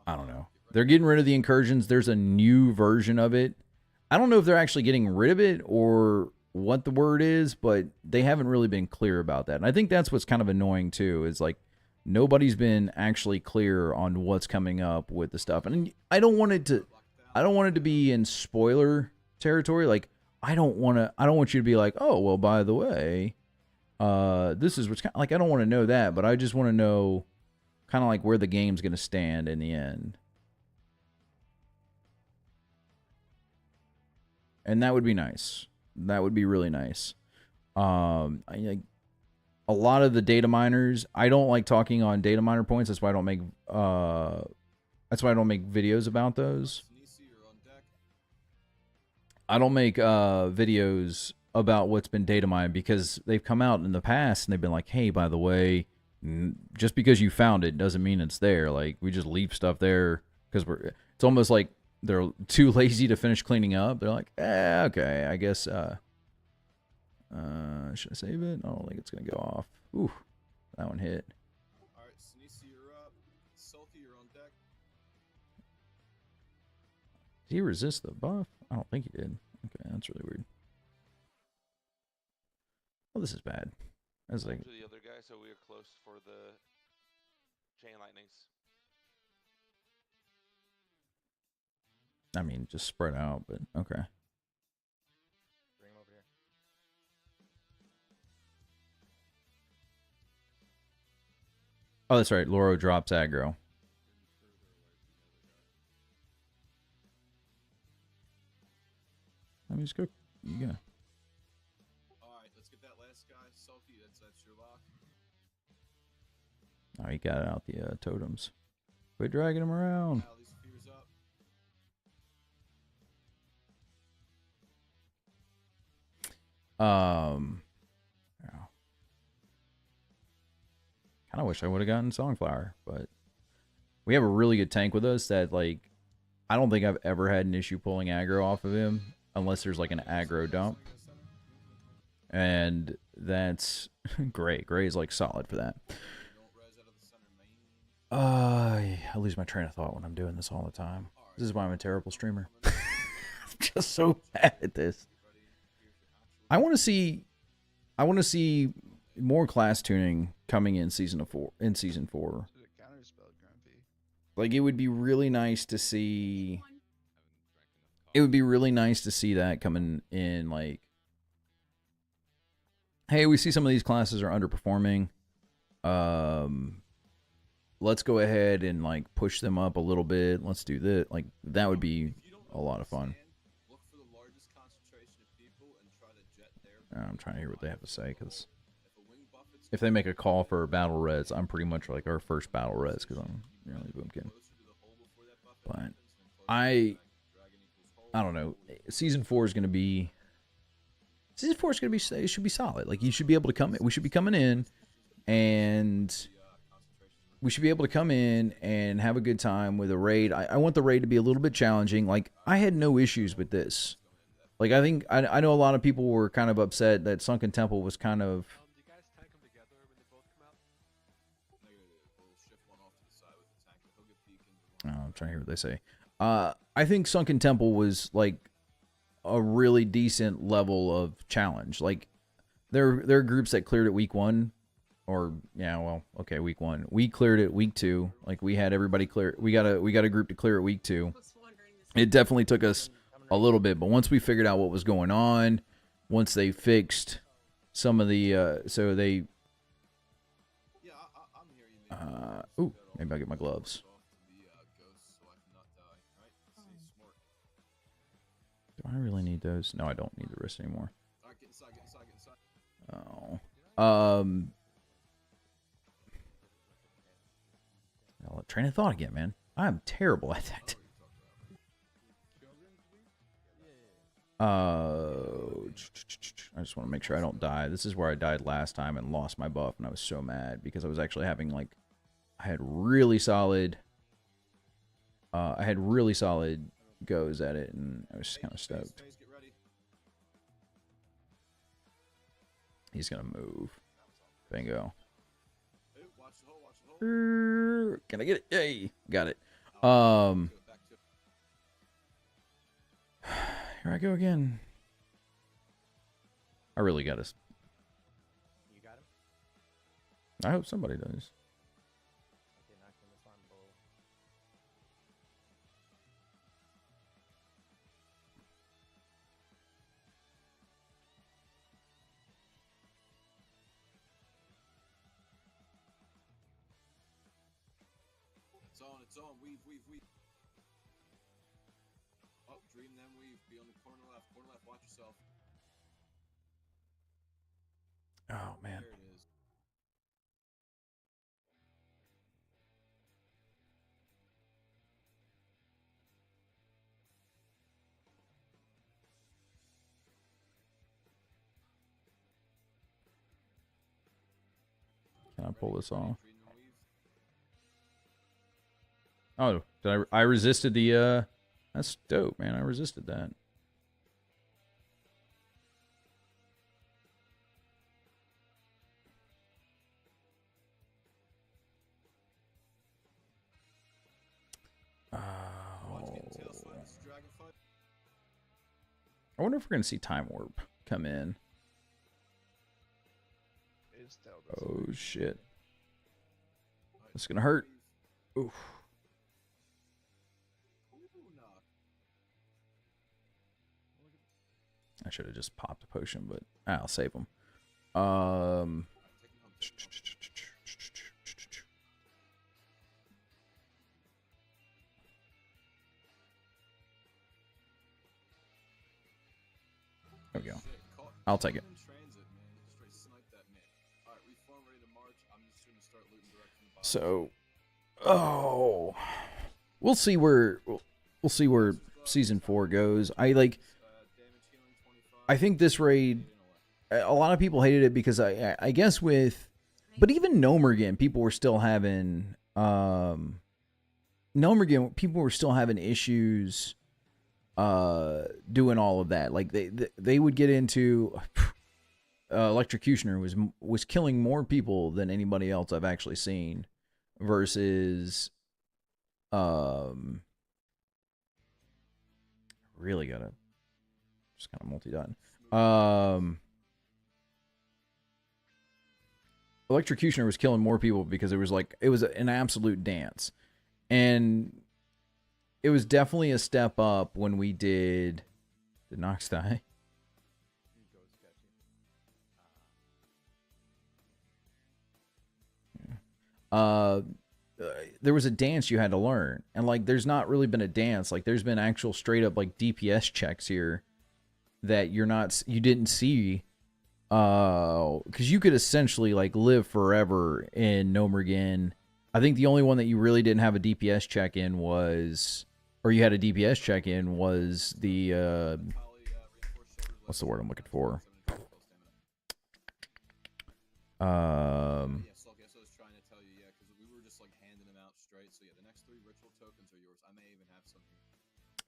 don't know. They're getting rid of the incursions. There's a new version of it. I don't know if they're actually getting rid of it or what the word is, but they haven't really been clear about that. And I think that's what's kind of annoying too, is like nobody's been actually clear on what's coming up with the stuff. And I don't want it to be in spoiler territory. Like I don't want you to be like, "Oh, well, by the way, this is what's kind of, like." I don't want to know that, but I just want to know kind of like where the game's going to stand in the end. And that would be nice. That would be really nice. A lot of the data miners, I don't like talking on data miner points. That's why I don't make videos about those. I don't make videos about what's been data mined because they've come out in the past and they've been like, "Hey, by the way, just because you found it doesn't mean it's there. Like we just leave stuff there because it's almost like they're too lazy to finish cleaning up. They're like, okay, I guess, should I save it? I don't think it's going to go off. Ooh, that one hit. All right, Sinisi, you're up. Sulky, you're on deck. Did he resist the buff? I don't think he did. Okay, that's really weird. Oh, this is bad. That's like to the other guy, so we are close for the chain lightnings. I mean, just spread out, but okay. Bring him over here. Oh, that's right. Loro drops aggro. Let me just go. You go. All right, let's get that last guy. Sulky, that's your lock. Oh, he got out the totems. Quit dragging him around. Alley's fears up. Yeah. Kind of wish I would have gotten Songflower, but we have a really good tank with us that, like, I don't think I've ever had an issue pulling aggro off of him unless there's like an aggro dump. And that's great. Gray is like solid for that. I lose my train of thought when I'm doing this all the time. This is why I'm a terrible streamer. I'm just so bad at this. I want to see more class tuning coming in season 4. Like it would be really nice to see. It would be really nice to see that coming in. Like, hey, we see some of these classes are underperforming. Let's go ahead and like push them up a little bit. Let's do this. Like that would be a lot of fun. I'm trying to hear what they have to say, because if they make a call for battle reds, I'm pretty much like our first battle reds, because I'm really boomkin. But I don't know. Season 4 is going to be. It should be solid. Like you should be able to come in. We should be coming in, and we should be able to come in and have a good time with a raid. I want the raid to be a little bit challenging. Like I had no issues with this. Like I think I know a lot of people were kind of upset that Sunken Temple was kind of. Do you guys tank them together when they both come out? Negative. We'll shift one off to the side with the tank. He'll get beacon. I'm trying to hear what they say. I think Sunken Temple was like a really decent level of challenge. Like there are groups that cleared it week 1, or yeah, well, okay, week 1. We cleared it week 2. Like we had everybody clear. We got a group to clear it week 2. It definitely took us a little bit, but once we figured out what was going on, once they fixed some of the so they Yeah, I'm here. You ooh, maybe I'll get my gloves. Do I really need those? No, I don't need the wrist anymore. Alright, get inside, get inside, get inside. Train of thought again, man. I'm terrible at that. I just want to make sure I don't die. This is where I died last time and lost my buff, and I was so mad because I was actually having like, I had really solid goes at it, and I was just kind of stoked. He's gonna move. Bingo. Can I get it? Yay! Got it. Here I go again. I really got to. You got him? I hope somebody does. Okay, knock him with arm bow. It's on, it's on. Weave, weave, weave. Oh, dream then weave. Be on the corner left. Corner left, watch yourself. Oh man. There it is. Can I pull this off? Dream then weave. Oh, did I resisted the that's dope, man. I resisted that. Watch me in the tail side. This is dragon fight. I wonder if we're gonna see Time Warp come in. It's still Oh shit. It's gonna hurt. Oof. I should have just popped a potion, but I'll save them. There we go. I'll take it. So, oh, we'll see where season 4 goes. I think this raid, a lot of people hated it because I guess with, but even Nomergan, people were still having people were still having issues doing all of that. Like they would get into Electrocutioner was killing more people than anybody else I've actually seen versus really gotta just kind of multi-dot. Electrocutioner was killing more people because it was an absolute dance, and it was definitely a step up when we did Nox die? There was a dance you had to learn, and like there's not really been a dance. Like there's been actual straight up like DPS checks here that you didn't see, because you could essentially like live forever in Nomergan. I think the only one that you really didn't have a DPS check in was, or you had a DPS check in was the what's the word I'm looking for?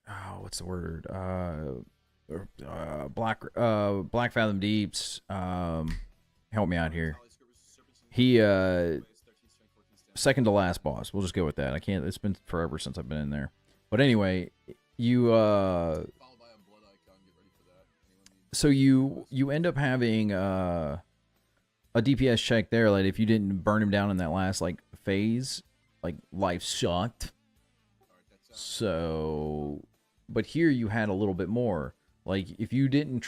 Oh, what's the word? Black Fathom Deeps. Help me out here. He second to last boss. We'll just go with that. I can't. It's been forever since I've been in there. But anyway, you so you end up having a DPS check there. Like if you didn't burn him down in that last like phase, like life sucked. So, but here you had a little bit more. Like if you don't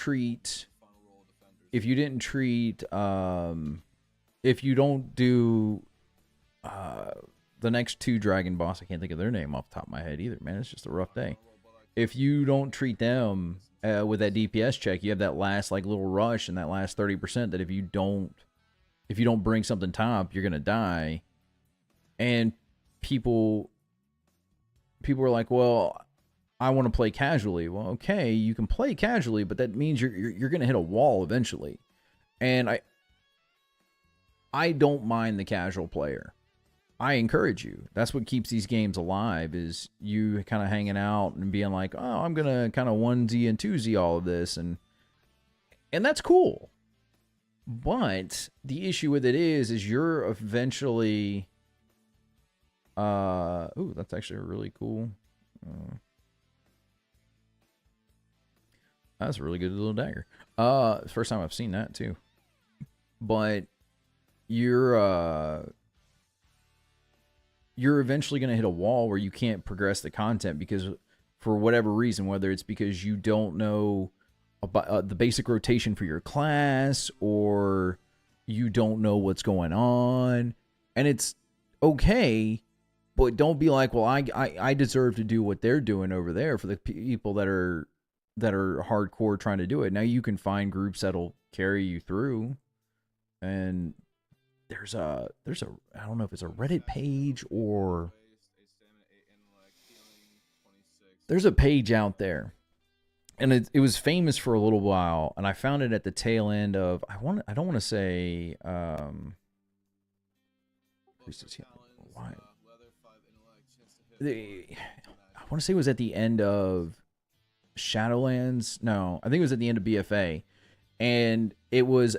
do the next two dragon boss, I can't think of their name off the top of my head either, man. It's just a rough day. If you don't treat them with that DPS check, you have that last like little rush and that last 30% that if you don't bring something top, you're gonna die. And people are like, well, I want to play casually. Well, okay, you can play casually, but that means you're gonna hit a wall eventually. And I don't mind the casual player. I encourage you. That's what keeps these games alive, is you kind of hanging out and being like, oh, I'm going to kind of onesie and twosie all of this. And that's cool. But the issue with it is you're eventually... ooh, that's actually a really cool... that's a really good little dagger. First time I've seen that, too. But you're eventually going to hit a wall where you can't progress the content because for whatever reason, whether it's because you don't know about the basic rotation for your class or you don't know what's going on, and it's okay, but don't be like, well, I deserve to do what they're doing over there for the people that are hardcore trying to do it. Now you can find groups that'll carry you through, and there's a I don't know if it's a Reddit page or there's a page out there, and it was famous for a little while, and I found it at the tail end of I don't want to say why I want to say it was at the end of Shadowlands. No, I think it was at the end of BFA. And it was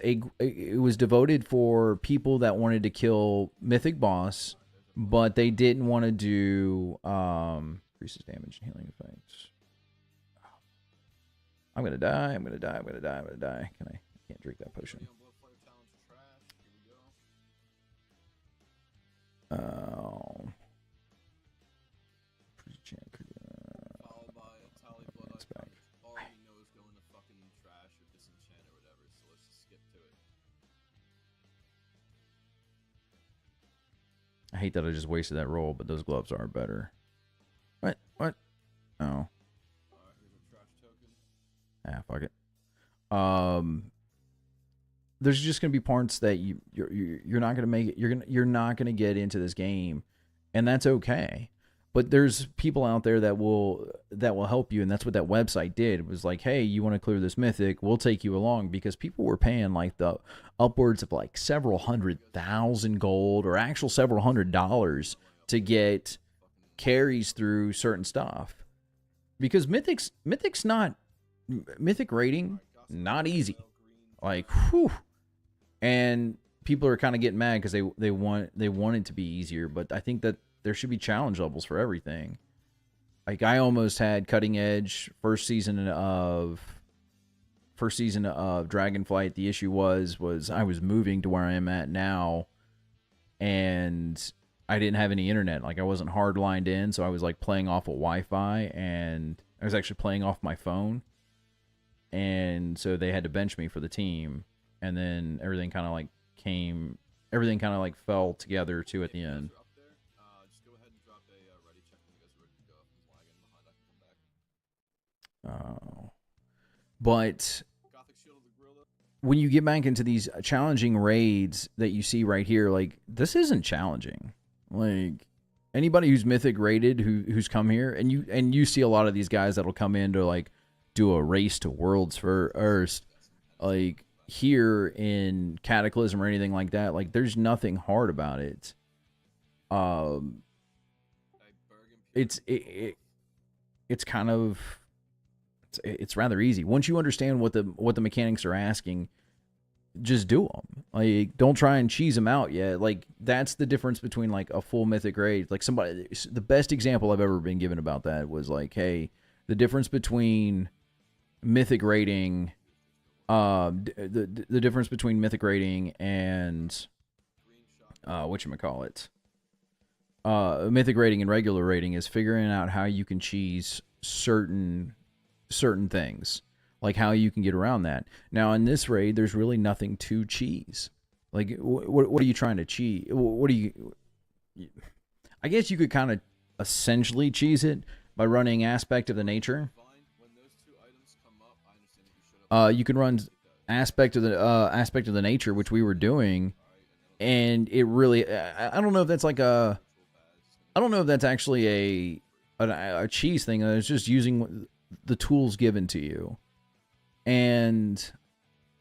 devoted for people that wanted to kill Mythic Boss, but they didn't want to do increases damage and healing effects. I'm gonna die. I can't drink that potion. I hate that I just wasted that roll, but those gloves are better. What? Oh. Ah, fuck it. There's just gonna be parts that you're not gonna make it. You're not gonna get into this game, and that's okay. But there's people out there that will help you, and that's what that website did. It was like, hey, you want to clear this mythic? We'll take you along, because people were paying like the upwards of like several 100,000 gold or actual several $100 to get carries through certain stuff. Because mythic rating not easy. Like, whew. And people are kind of getting mad because they want it to be easier, but I think that there should be challenge levels for everything. Like I almost had cutting edge first season of Dragonflight. The issue was I was moving to where I am at now, and I didn't have any internet. Like I wasn't hard lined in, so I was like playing off of Wi-Fi, and I was actually playing off my phone. And so they had to bench me for the team, and then everything kind of like fell together too at the end. But when you get back into these challenging raids that you see right here, like this isn't challenging. Like anybody who's mythic rated who's come here, and you see a lot of these guys that'll come in to like do a race to worlds first, like here in Cataclysm or anything like that. Like there's nothing hard about it. It's kind of it's rather easy. Once you understand what the mechanics are asking, just do them. Like, don't try and cheese them out yet. Like, that's the difference between like a full mythic raid. Like, the best example I've ever been given about that was like, hey, the difference between mythic rating, the difference between mythic rating and whatchamacallit, mythic rating and regular rating is figuring out how you can cheese certain things, like how you can get around that. Now in this raid, there's really nothing to cheese. Like, what are you trying to cheese? What do you? I guess you could kind of essentially cheese it by running aspect of the nature. You can run aspect of the nature, which we were doing, and it really, I don't know if that's like a, I don't know if that's actually a cheese thing. It's just using the tools given to you, and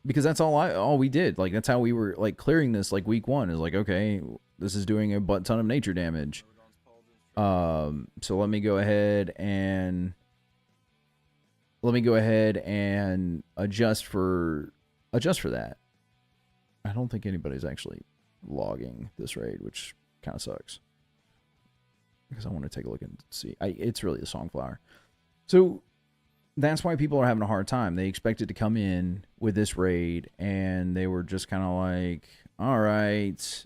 because that's all we did. Like, that's how we were like clearing this. Like, week one is like, okay, this is doing a butt ton of nature damage. So let me go ahead and adjust for that. I don't think anybody's actually logging this raid, which kind of sucks, because I want to take a look and see. It's really the Songflower. So that's why people are having a hard time. They expected to come in with this raid, and they were just kind of like, all right,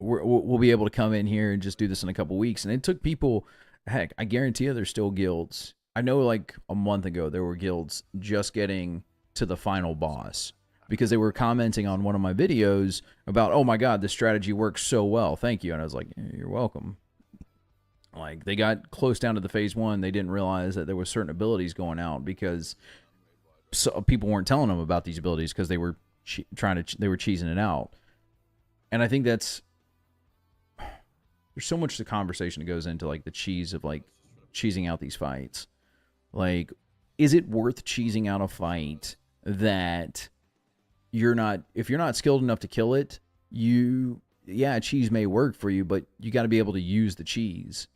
we'll be able to come in here and just do this in a couple weeks. And it took people, heck, I guarantee you there's still guilds. I know like a month ago there were guilds just getting to the final boss because they were commenting on one of my videos about, oh my god, this strategy works so well, thank you. And I was like, you're welcome. Like, they got close down to the phase 1, they didn't realize that there was certain abilities going out because people weren't telling them about these abilities because they were they were cheesing it out. And I think there's so much the conversation that goes into like the cheese of like cheesing out these fights. Like, is it worth cheesing out a fight that if you're not skilled enough to kill it, cheese may work for you, but you got to be able to use the cheese.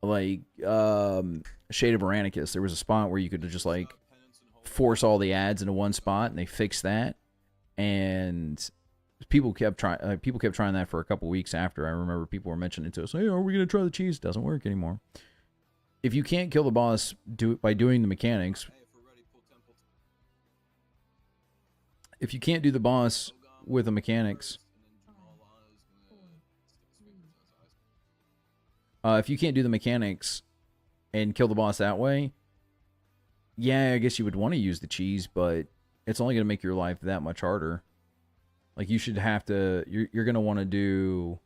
Like, Shade of Aranicus, there was a spot where you could just like force all the ads into one spot, and they fixed that. And people kept trying that for a couple weeks after. I remember people were mentioning it to us, hey, are we going to try the cheese? Doesn't work anymore. If you can't kill the boss by doing the mechanics, if you can't do the boss with the mechanics, if you can't do the mechanics and kill the boss that way, yeah, I guess you would want to use the cheese, but it's only going to make your life that much harder. Like, you should have to, you're going to want to do,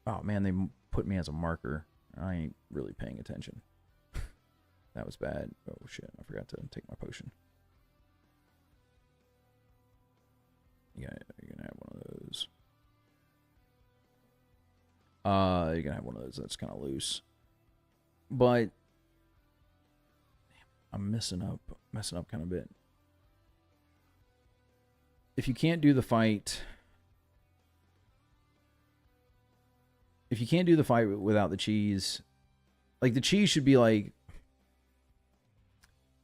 oh man, they put me as a marker. I ain't really paying attention. That was bad. Oh shit, I forgot to take my potion. You're gonna have one of those. You're gonna have one of those that's kind of loose. But I'm messing up kind of a bit. If you can't do the fight, without the cheese, like, the cheese should be like,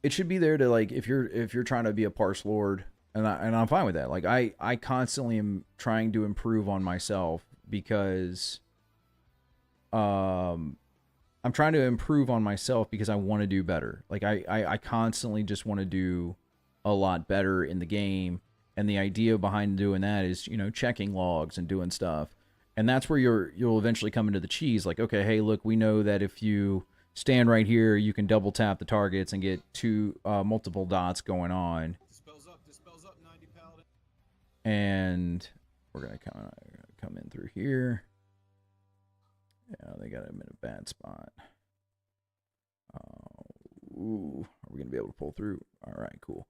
it should be there to, like, if you're trying to be a parse lord, and I'm fine with that. Like, I constantly am trying to improve on myself because I'm trying to improve on myself because I want to do better. Like, I constantly just want to do a lot better in the game, and the idea behind doing that is, checking logs and doing stuff. And that's where you'll eventually come into the cheese. Like, okay, hey, look, we know that if you stand right here, you can double tap the targets and get multiple dots going on. Dispels up, 90 paladin. And we're gonna come in through here. Yeah, they got him in a bad spot. Ooh, are we gonna be able to pull through? All right, cool.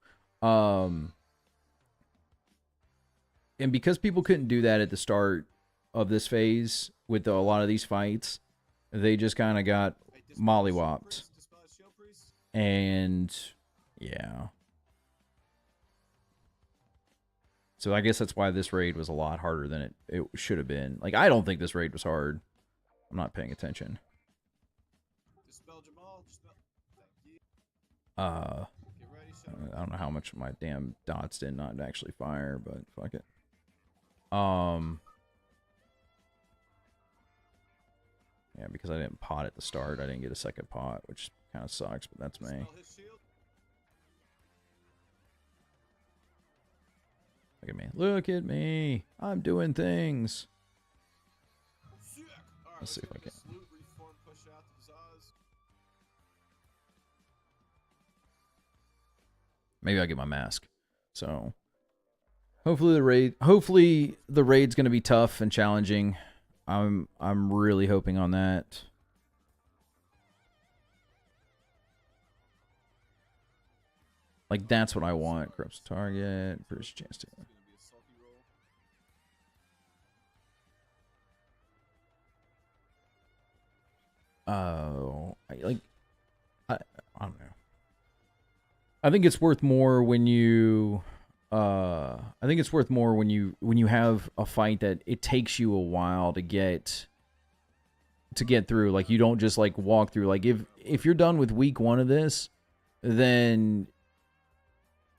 And because people couldn't do that at the start of this phase with a lot of these fights, they just kind of got mollywopped. And yeah, So I guess that's why this raid was a lot harder than it should have been. Like, I don't think this raid was hard. I'm not paying attention. Dispel Jamal. Dispel. Thank you. Uh, Get ready, I don't know how much of my damn dots did not actually fire, but fuck it. Yeah, because I didn't pot at the start, I didn't get a second pot, which kind of sucks, but that's me. Dispel his shield. Look at me. Look at me. I'm doing things. Sick. All right, Let's see if I get can. this loot, reform, push out the pizzazz. Maybe I'll get my mask. So hopefully the raid's gonna be tough and challenging. I'm really hoping on that. Like, that's what I want. Corrupts target. British chance to. It's gonna be a salty roll. Oh, I don't know. I think it's worth more when you I think it's worth more when you have a fight that it takes you a while to get through. Like, you don't just like walk through. Like, if you're done with week 1 of this, then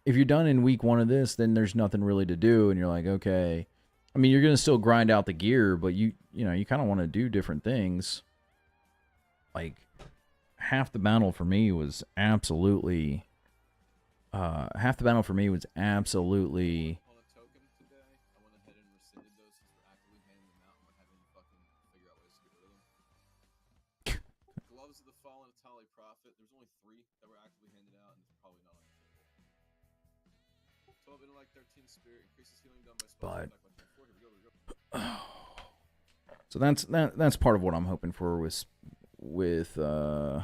if you're done in week 1 of this, then there's nothing really to do, and you're like, okay. I mean, you're gonna still grind out the gear, but you know, you kind of want to do different things. Like, half the battle for me was absolutely half the battle for me was absolutely On a token today, I went ahead and rescinded those since we're actively handing them out and we're having to fucking figure out ways to get rid of them. Gloves of the Fallen Atali Prophet. There's only 3 that were actively handed out, and it's probably not on the table. 12 intellect, 13 spirit, increases healing done by spells. But- Back by 24. Here we go. so that's part of what I'm hoping for with bro,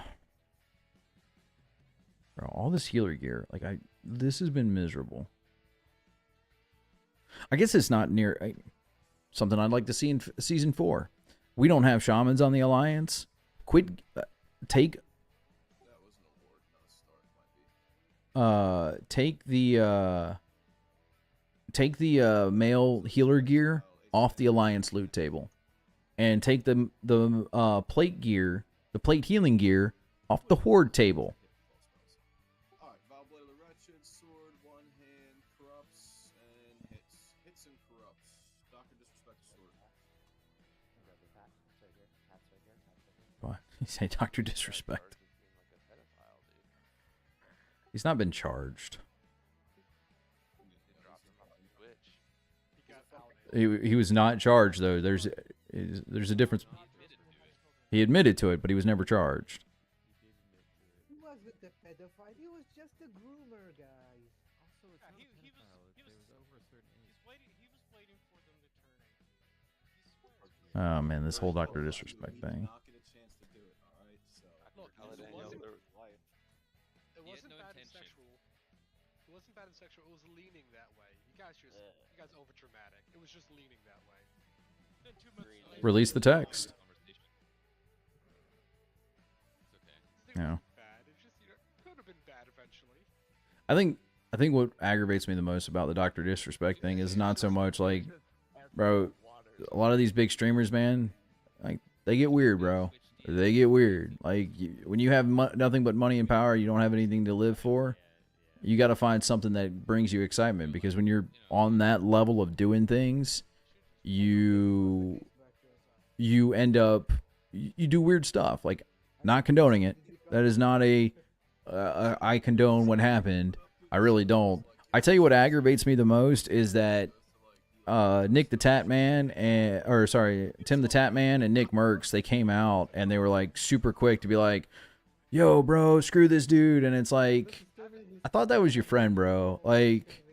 all this healer gear. Like, this has been miserable. I guess it's not near something I'd like to see in season 4. We don't have shamans on the alliance. Quit. Take. That was an award, not a start. Might be. Take the male healer gear off the alliance loot table, and take the plate gear, the plate healing gear, off the horde table. Alright, Valblade of the Wretched, sword, one hand, corrupts, and hits. Hits and corrupts. Doctor Disrespect sword. What? You say Dr. Disrespect. He's not been charged. He was not charged, though. There's a difference. He admitted to it, but he was never charged. He wasn't a pedophile. He was just a groomer, guys. Also, it's not a pedophile. It was over a certain age. He was waiting for them to turn 18. He swears. Oh man, this whole Dr. Disrespect thing. Not get a chance to do it, alright? So. Look, Holiday, it wasn't, there- it He had wasn't no bad and intention. sexual. It wasn't bad and sexual. It was leaning that way. You guys over dramatic. It was just leaning that way. Then 2 months later, Release the text. It's okay. this thing Yeah. wasn't bad. It just, could have been bad eventually. I think what aggravates me the most about the Dr. Disrespect thing is not so much like, bro, a lot of these big streamers, man, like, they get weird, bro. They get weird. Like, when you have nothing but money and power, you don't have anything to live for. You got to find something that brings you excitement, because when you're on that level of doing things, you end up you do weird stuff. Like, not condoning it. That is not I condone what happened. I really don't. I tell you what aggravates me the most is that Nick the Tat Man Tim the Tat Man and Nick Merckx, they came out and they were like super quick to be like, "Yo, bro, screw this dude," and it's like, I thought that was your friend, bro. Like,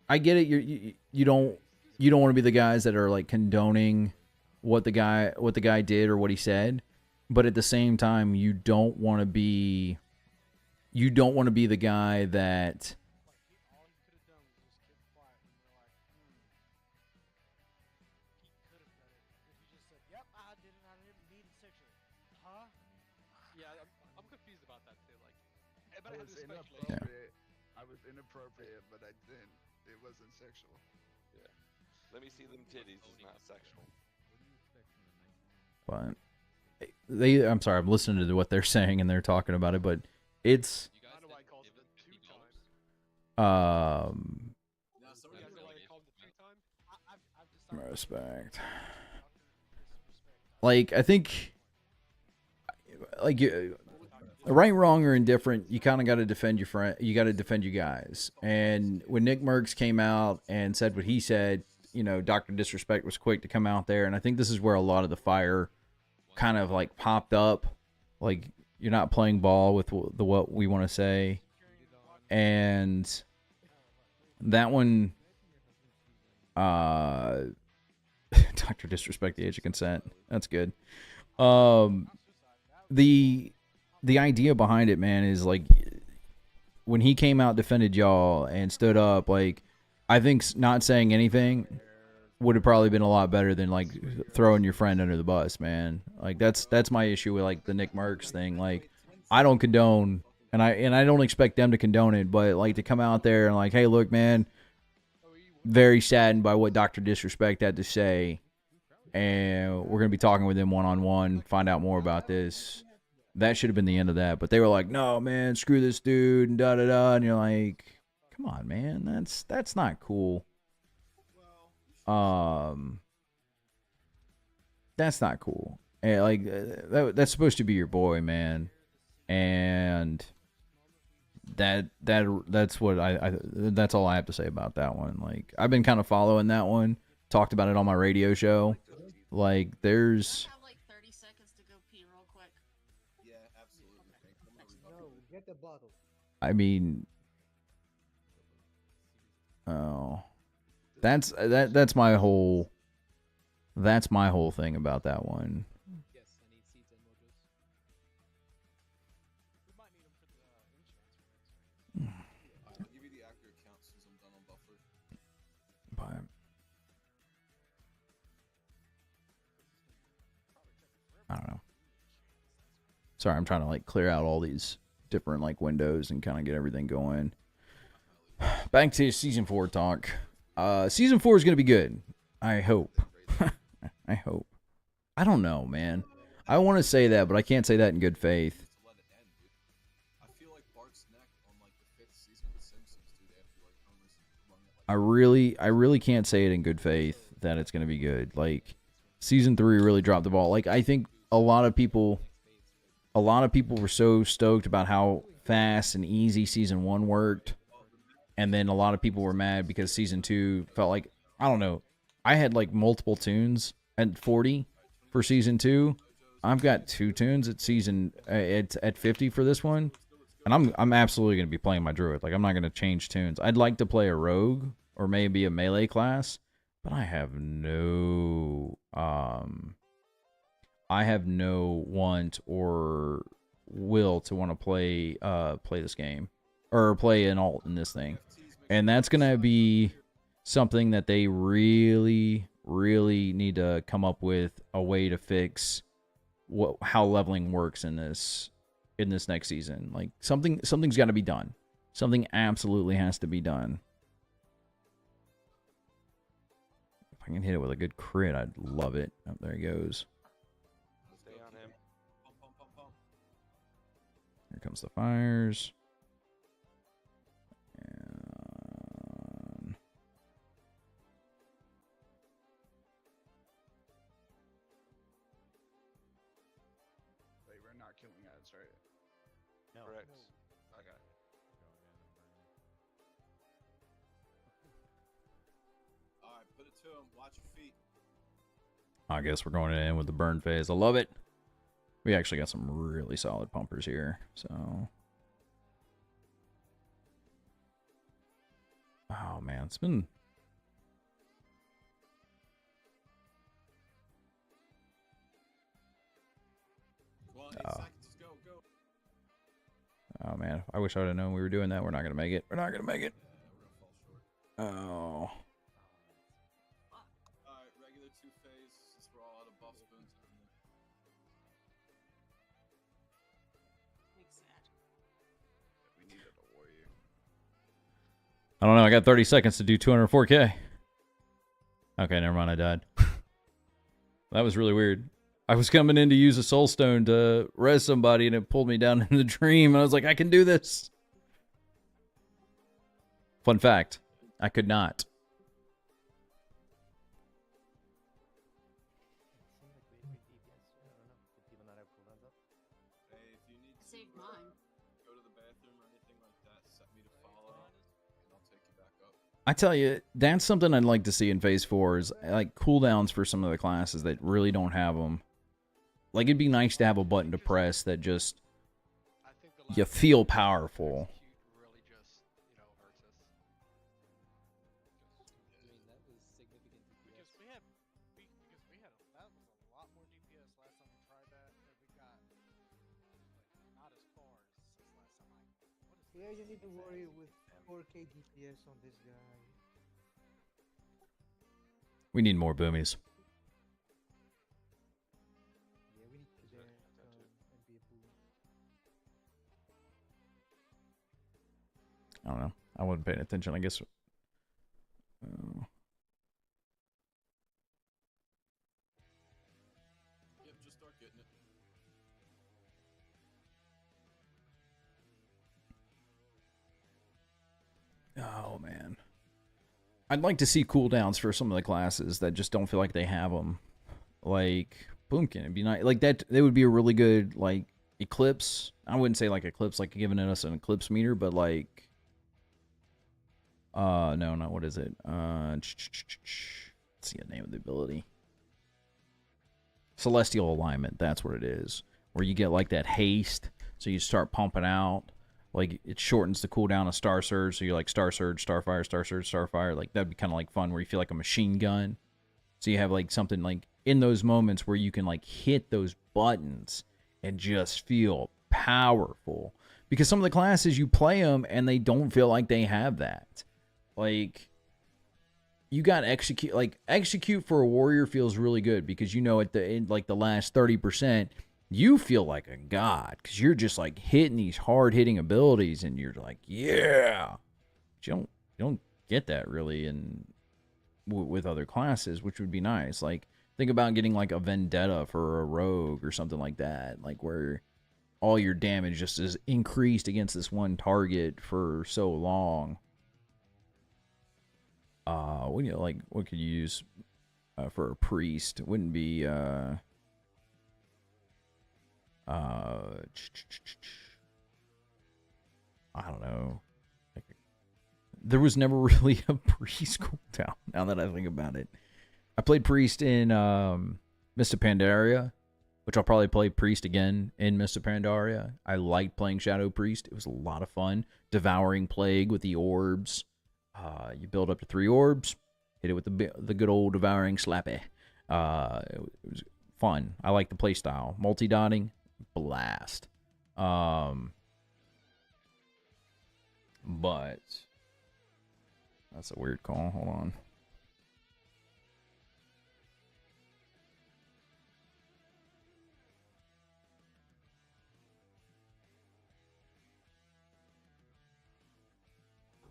I get it. You don't want to be the guys that are like condoning what the guy did or what he said, but at the same time, you don't want to be the guy that. All he could have done was just keep quiet when they're like, he could have done it. If he just said, yep, I did it, I didn't mean it sexually. Huh? Yeah, I'm confused about that too. Like, but I had to speculate. I was inappropriate, but I didn't. it wasn't sexual. Let me see them titties. It's not sexual. But I'm sorry, I'm listening to what they're saying and they're talking about it, but it's I don't know why he calls it a two-time. Now, You somebody guys know why they call it a two-time? respect. Like, I think, like, right, wrong, or indifferent, you kind of got to defend your friend. You got to defend you guys. And when Nick Merckx came out and said what he said, you know, Dr. Disrespect was quick to come out there. And I think this is where a lot of the fire kind of like popped up. Like, you're not playing ball with the what we want to say. And that one, Dr. Disrespect, the age of consent. That's good. The idea behind it, man, is like when he came out, defended y'all, and stood up. Like, I think not saying anything would have probably been a lot better than like throwing your friend under the bus, man. Like that's my issue with like the Nick Merckx thing. Like, I don't condone, and I don't expect them to condone it, but like to come out there and like, hey, look, man, very saddened by what Dr. Disrespect had to say, and we're gonna be talking with him one-on-one, find out more about this. That should have been the end of that, but they were like, no, man, screw this dude, and da-da-da, and you're like, come on, man, that's not cool. That's not cool. And like, that's supposed to be your boy, man, and that's what I that's all I have to say about that one. Like, I've been kind of following that one, talked about it on my radio show. Like, there's I have like 30 seconds to go pee real quick. Yeah, absolutely. No, get the bottle. I mean, oh, that's my whole thing about that one. Yes, I need seeds and modules. We might need them for the insurance. I'll give you the accurate count since I'm done on buffer. But I don't know. Sorry, I'm trying to like clear out all these different like windows and kind of get everything going. Back to season 4 talk. Season 4 is gonna be good. I hope. I hope. I don't know, man. I want to say that, but I can't say that in good faith. To let it end, dude. I feel like Bart's neck on like the 5th season of The Simpsons, dude. They have to like almost run it like. I really can't say it in good faith that it's gonna be good. Like, season 3 really dropped the ball. Like, I think a lot of people were so stoked about how fast and easy season 1 worked, and then a lot of people were mad because season 2 felt like, I don't know. I had like multiple tunes at 40 for season 2. I've got 2 tunes at season at 50 for this one, and I'm absolutely gonna be playing my druid. Like, I'm not gonna change tunes. I'd like to play a rogue or maybe a melee class, but I have no want or will to want to play this game or play an alt in this thing. And that's gonna be something that they really need to come up with a way to fix how leveling works in this next season. Like, something's got to be done. Something absolutely has to be done. If I can hit it with a good crit, I'd love it. Oh, there he goes. Stay on him. Here comes the fires. And Wait, we're not killing ads, right? No. Correct. Okay. Alright, put it to him. Watch your feet. I guess we're going in with the burn phase. I love it. We actually got some really solid pumpers here, so. Oh man, it's been. Come on, 8 Oh. seconds. Just go, go. Oh man, I wish I would have known we were doing that. We're not gonna make it. We're not gonna make it. Yeah, we're gonna fall short. Oh. Alright, regular 2 phase. Since we're all out of buff spoons. Makes sad. We needed a warrior. I don't know. I got 30 seconds to do 204k. Okay, never mind. I died. That was really weird. I was coming in to use a soul stone to res somebody, and it pulled me down in the dream. And I was like, I can do this. Fun fact, I could not. Hey, if you need to Save mine. go to the bathroom or anything like that, set me to follow, and I'll take you back up. I tell you, that's something I'd like to see in Phase 4 is like cooldowns for some of the classes that really don't have them. Like, it'd be nice to have a button to press that just, I think the you last feel powerful. execute really just, hurts us. I mean, that was significant DPS. Because we had that was a lot more DPS last time we tried that, and we got like not as far as last time. What is Yeah, you this? need to worry with 4K DPS on this guy. We need more boomies. Yeah, we need to then and be a boom. I don't know. I wasn't paying attention, I guess. Yep, just start getting it. Oh, man. I'd like to see cooldowns for some of the classes that just don't feel like they have them. Like, Boomkin, it'd be nice. Like, that would be a really good, like, Eclipse. I wouldn't say, like, Eclipse, like, giving us an Eclipse meter, but, like... no, not what is it? Let's see the name of the ability. Celestial Alignment, that's what it is. Where you get, like, that haste, so you start pumping out. Like, it shortens the cooldown of Star Surge, so you're like Star Surge, Starfire, Star Surge, Starfire. Like, that'd be kind of like fun, where you feel like a machine gun. So you have, like, something, like, in those moments where you can, like, hit those buttons and just feel powerful. Because some of the classes, you play them, and they don't feel like they have that. Like, you got Execute. Like, Execute for a warrior feels really good, because you know at the end, like, the last 30%... you feel like a god because you're just like hitting these hard-hitting abilities, and you're like, yeah. But you don't get that really with other classes, which would be nice. Like, think about getting like a Vendetta for a rogue or something like that, like where all your damage just is increased against this one target for so long. What do you like? What could you use for a priest? It wouldn't be I don't know. There was never really a priest cooldown, now that I think about it. I played priest in Mist of Pandaria, which I'll probably play priest again in Mist of Pandaria. I liked playing Shadow Priest. It was a lot of fun. Devouring Plague with the orbs. You build up to 3 orbs. Hit it with the good old Devouring Slappy. It was fun. I like the playstyle. Multi-dotting. Blast. But that's a weird call. Hold on.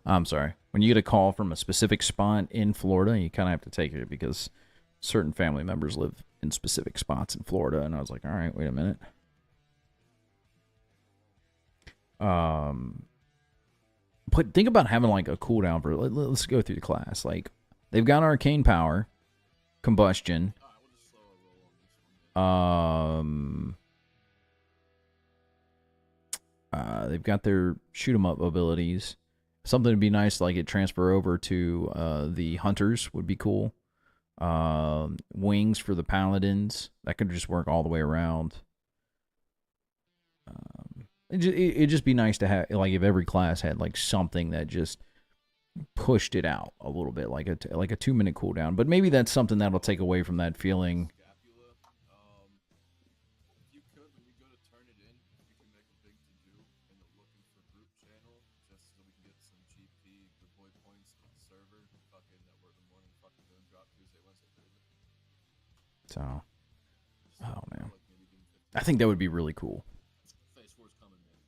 I'm sorry. When you get a call from a specific spot in Florida, you kind of have to take it because certain family members live in specific spots in Florida, and I was like, all right, wait a minute. But think about having like a cooldown for. Let's go through the class. Like, they've got Arcane Power, Combustion. They've got their shoot 'em up abilities. Something would be nice, like it transfer over to the Hunters would be cool. Wings for the Paladins. That could just work all the way around. It'd just be nice to have, like, if every class had like something that just pushed it out a little bit, like a 2-minute cooldown. But maybe that's something that'll take away from that feeling. If you could, when you go to turn it in, you can make a big to-do in the looking for group channel, just so we can get some GP good boy points on the server. Fucking that we're the morning fucking doing drop Tuesday, Wednesday, Thursday. So, oh man, I think that would be really cool.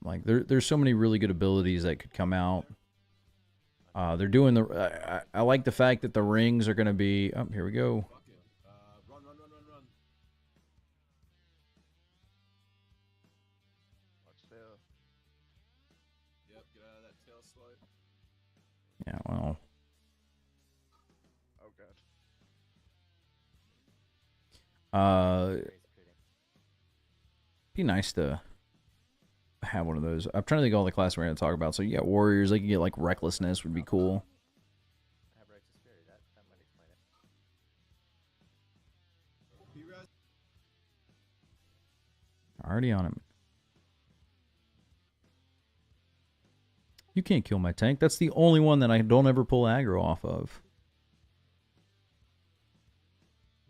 Like, there's so many really good abilities that could come out. They're doing the. I like the fact that the rings are going to be. Oh, here we go. Fuck it. Run. Watch tail. Yep, get out of that tail swipe. Yeah, well. Oh god. Be nice to have one of those. I'm trying to think of all the classes we're going to talk about. So you got warriors. They can get like recklessness would be cool. Have righteous fury. That might explain it. Already on him. You can't kill my tank. That's the only one that I don't ever pull aggro off of.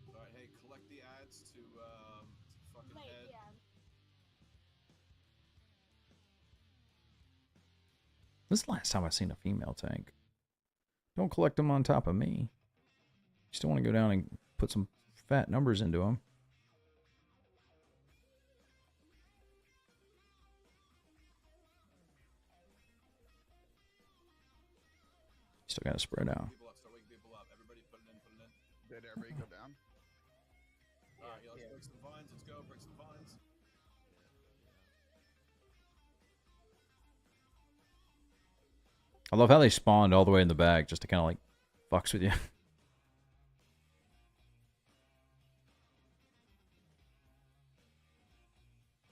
Alright, hey, collect the ads to fucking head. This is the last time I've seen a female tank. Don't collect them on top of me. You still want to go down and put some fat numbers into them. Still got to spread out. People up, start waking people up. Everybody put it in. Did everybody go down? Alright, let's break some vines. Let's go, break some vines. I love how they spawned all the way in the back just to kind of like fucks with you.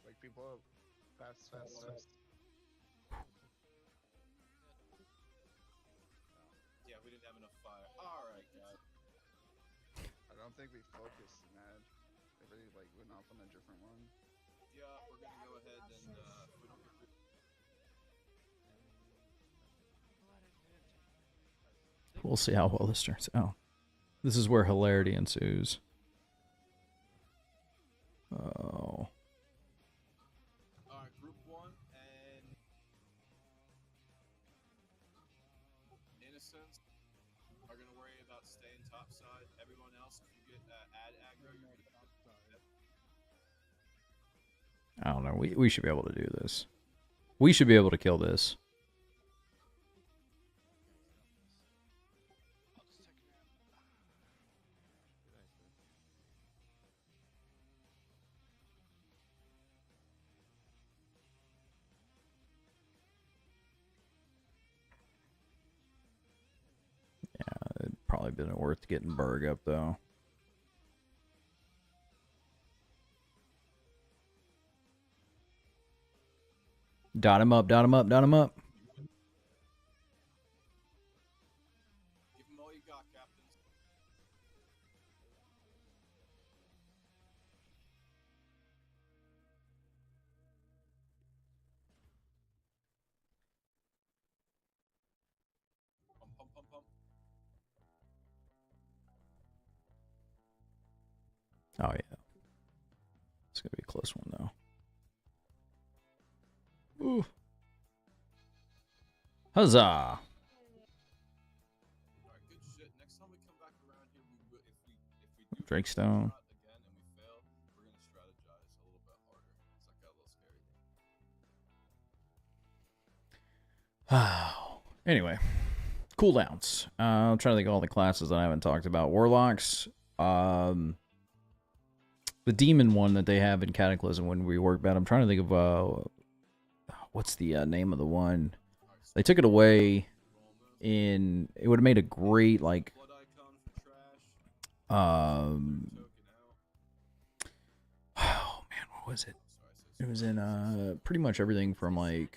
Wake people up. Fast. Yeah, we didn't have enough fire. Alright, guys. I don't think we focused, man. Everybody like went off on a different one. Yeah, we're gonna go ahead and if we don't get through. We'll see how well this turns out. This is where hilarity ensues. Oh. Alright, group 1 and Innocents are gonna worry about staying topside. Everyone else, if you get ad aggro, you're gonna I don't know. We should be able to do this. We should be able to kill this. It'd probably been worth getting Berg up though. Dot him up. give them all you got, captains. Pump. Oh yeah. It's gonna be a close one though. Ooh. Huzzah! Alright, good shit. Next time we come back around here, we will, if we do Drakestone. shot again and we fail, we're gonna strategize a little bit harder. It's like got a little scary. Anyway, cooldowns. I'm trying to think of all the classes that I haven't talked about. Warlocks. The demon one that they have in Cataclysm when we work about. I'm trying to think of what's the name of the one. They took it away in. It would have made a great like. Blood icon for trash. Oh man, what was it? It was in pretty much everything from like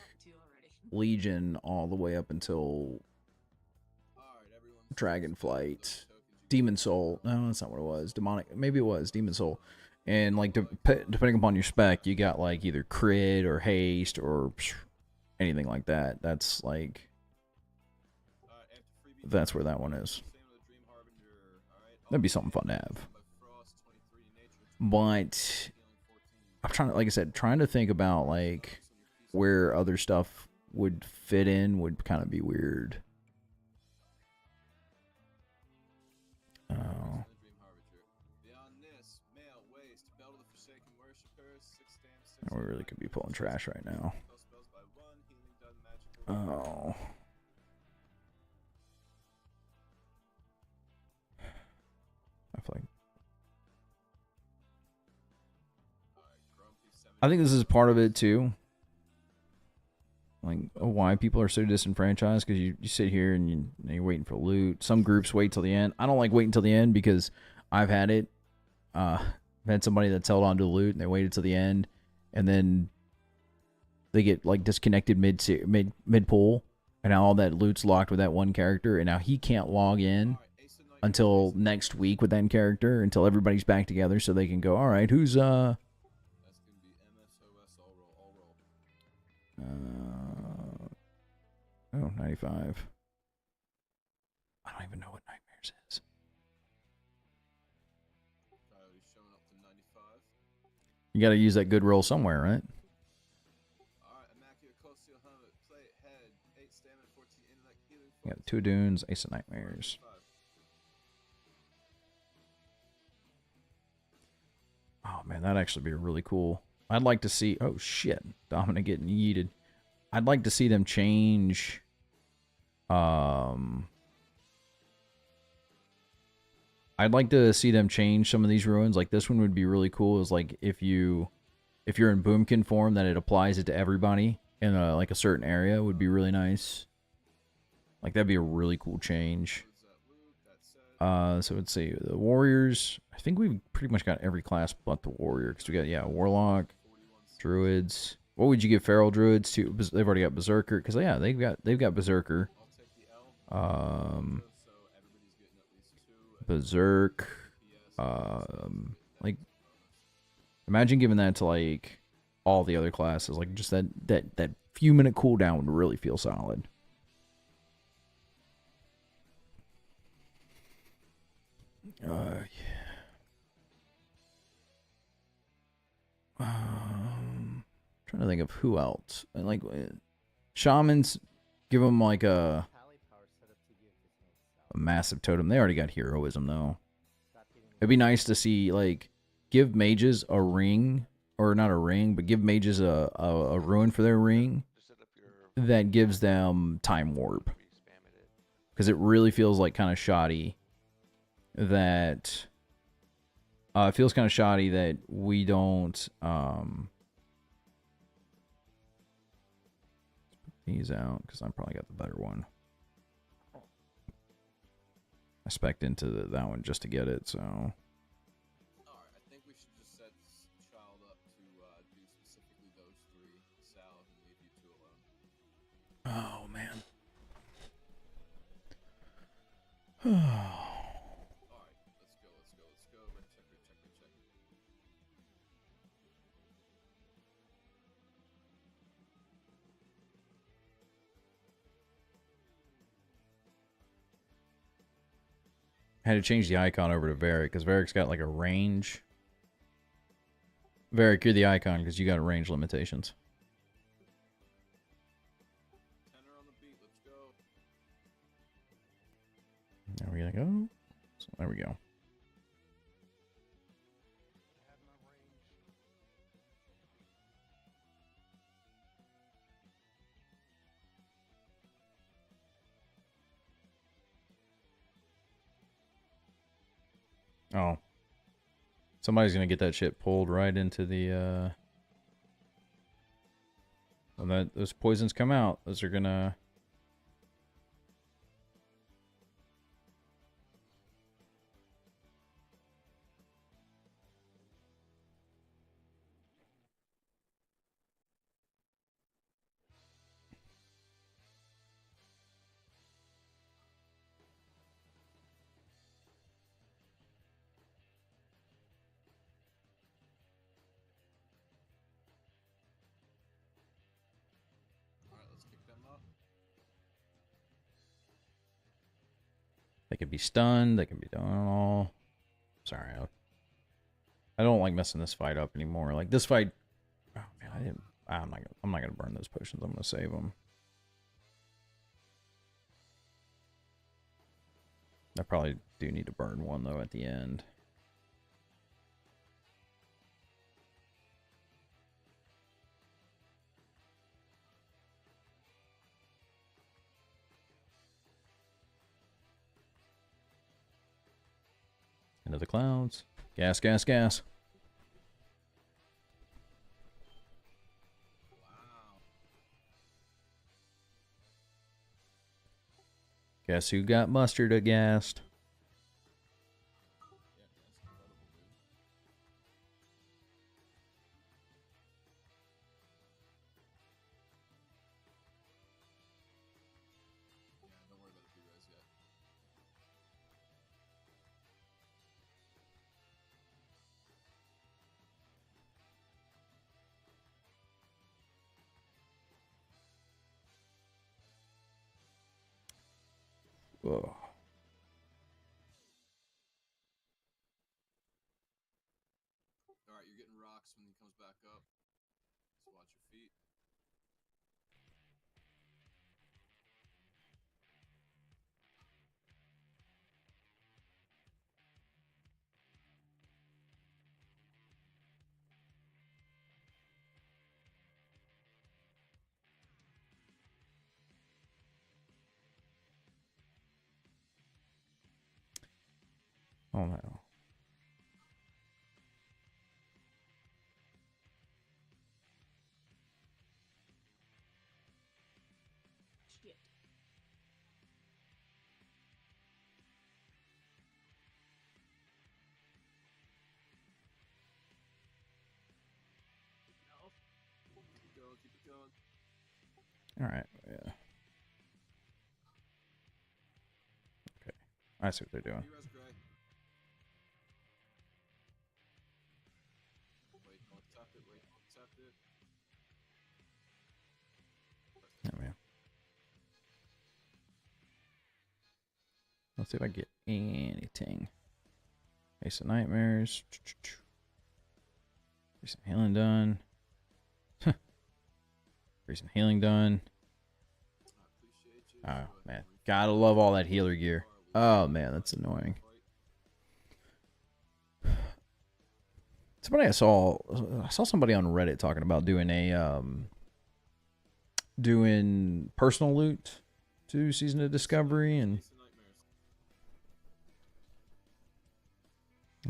Legion all the way up until Dragonflight, Demon Soul. No, that's not what it was. Demonic. Maybe it was Demon Soul. And like depending upon your spec, you got like either crit or haste or anything like that. That's like that's where that one is. That'd be something fun to have. But I'm trying to, like I said, trying to think about like where other stuff would fit in would kind of be weird. Oh. We really could be pulling trash right now. Oh. I think this is part of it too. Like why people are so disenfranchised because you sit here and you're waiting for loot. Some groups wait till the end. I don't like waiting till the end because I've had it. I've had somebody that's held on to the loot and they waited till the end, and then they get like disconnected mid pull, and now all that loot's locked with that one character, and now he can't log in until next week with that character until everybody's back together so they can go. All right, who's That's gonna be MSOS all roll. 95. I don't even know what Nightmares is. Already showing up to 95. You got to use that good roll somewhere, right? Alright, Immaculate Coastal Helmet, plate, head, 8 stamina, 14 intellect, healing. You got 2 dunes, Ace of Nightmares. 5. Oh man, that'd actually be really cool. I'd like to see. Oh shit, Dominic getting yeeted. I'd like to see them change. I'd like to see them change some of these ruins. Like this one would be really cool. Is like if you're in Boomkin form, that it applies it to everybody in like a certain area would be really nice. Like that'd be a really cool change. So let's see the warriors. I think we've pretty much got every class but the warrior because we got warlock, druids. What would you give feral druids to? They've already got berserker because yeah they've got berserker. Berserk. Like imagine giving that to like all the other classes. Like just that few minute cooldown would really feel solid. Yeah. Trying to think of who else. And like shamans, give them like a massive totem. They already got heroism though. It'd be nice to see like give mages a ring, or not a ring, but give mages a ruin for their ring that gives them time warp. Because it really feels like kind of shoddy that it feels kind of shoddy that we don't these out because I probably got the better one. I spec'd into that one just to get it, so. Alright, I think we should just set Child up to do specifically those 3, Sal, and leave you 2 alone. Oh man. Alright, let's go. Red check. I had to change the icon over to Varric because Varric's got like a range. Varric, you're the icon because you got range limitations. Tenor on the beat, let's go. There we go. So there we go. Oh. Somebody's gonna get that shit pulled right into the when those poisons come out, those are gonna Alright, let's kick them up. they could be stunned, they can be done all. Sorry, I don't like messing this fight up anymore. Like this fight, oh man, I'm not gonna burn those potions. I'm gonna save them. I probably do need to burn one though at the end. Into the clouds. Gas, gas, gas. Guess who got mustard aghast? Yeah, that's incredible, dude. Yeah, don't worry about the B-res yet. Ugh. Alright, you're getting rocks when he comes back up. Just watch your feet. Oh no. Shit. No. Keep it going, keep it going. All right. Yeah. Okay. I see what they're doing. B-res gray. Wait, don't accept it, wait, don't accept it. Oh, man. Let's see if I get anything. Ace of Nightmares. Recent healing done. Recent healing done. I appreciate you. Oh, man. Gotta love all that healer gear. Oh, man, that's annoying. Somebody I saw somebody on Reddit talking about doing a doing personal loot to Season of Discovery, and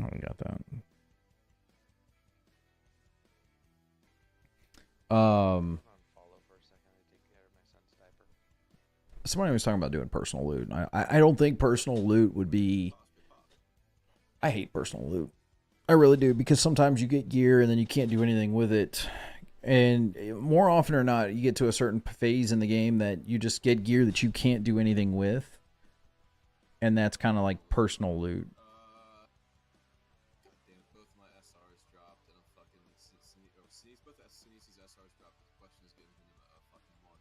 oh, we got that. Follow for a second to take care of my son's diaper. Somebody was talking about doing personal loot. I don't think personal loot would be. I hate personal loot. I really do, because sometimes you get gear and then you can't do anything with it. And more often or not, you get to a certain phase in the game that you just get gear that you can't do anything with. And that's kind of like personal loot. God damn it, both my SRs dropped and I'm fucking both Sneezy's SRs dropped. The question is getting him a fucking one.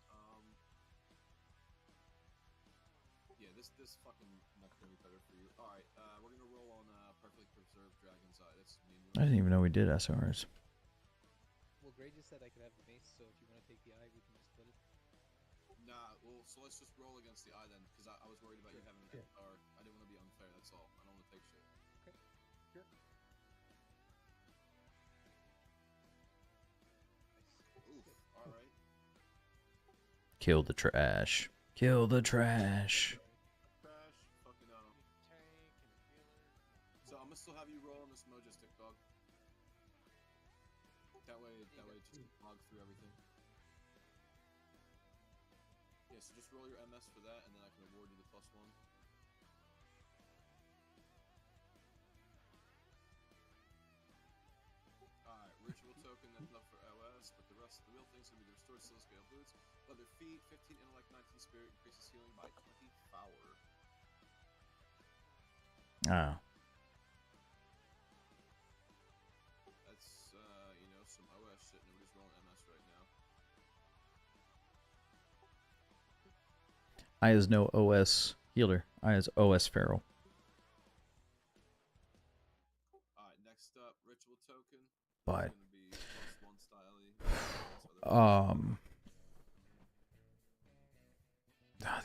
Yeah, this fucking not gonna be better for you. Alright, we're gonna roll on perfectly preserved Dragon's Eye. That's me and you. I didn't even know we did SRs. Well, Gray just said I could have the mace, so if you want to take the eye, we can just split it. Nah, well, so let's just roll against the eye then, because I was worried about you having an SR. I didn't want to be unfair, that's all. I don't want to take shit. Okay, sure. Oof, alright. Kill the trash. Kill the trash. Crash, fucking Tank and a healer. So I'm gonna still have you roll on this Mojo stick, dog. That way just log through everything. Yeah, so just roll your MS for that, and then I can award you the +1. Alright, ritual token, that's enough for OS, but the real thing's gonna be the restored skill scale boots. Leather feet, 15 intellect, 19 spirit, increases healing by 20 power. Oh. That's, some OS shit. Nobody's rolling MS right now. I is no OS healer. I is OS feral. Alright, next up, ritual token. But It's gonna be +1 styly.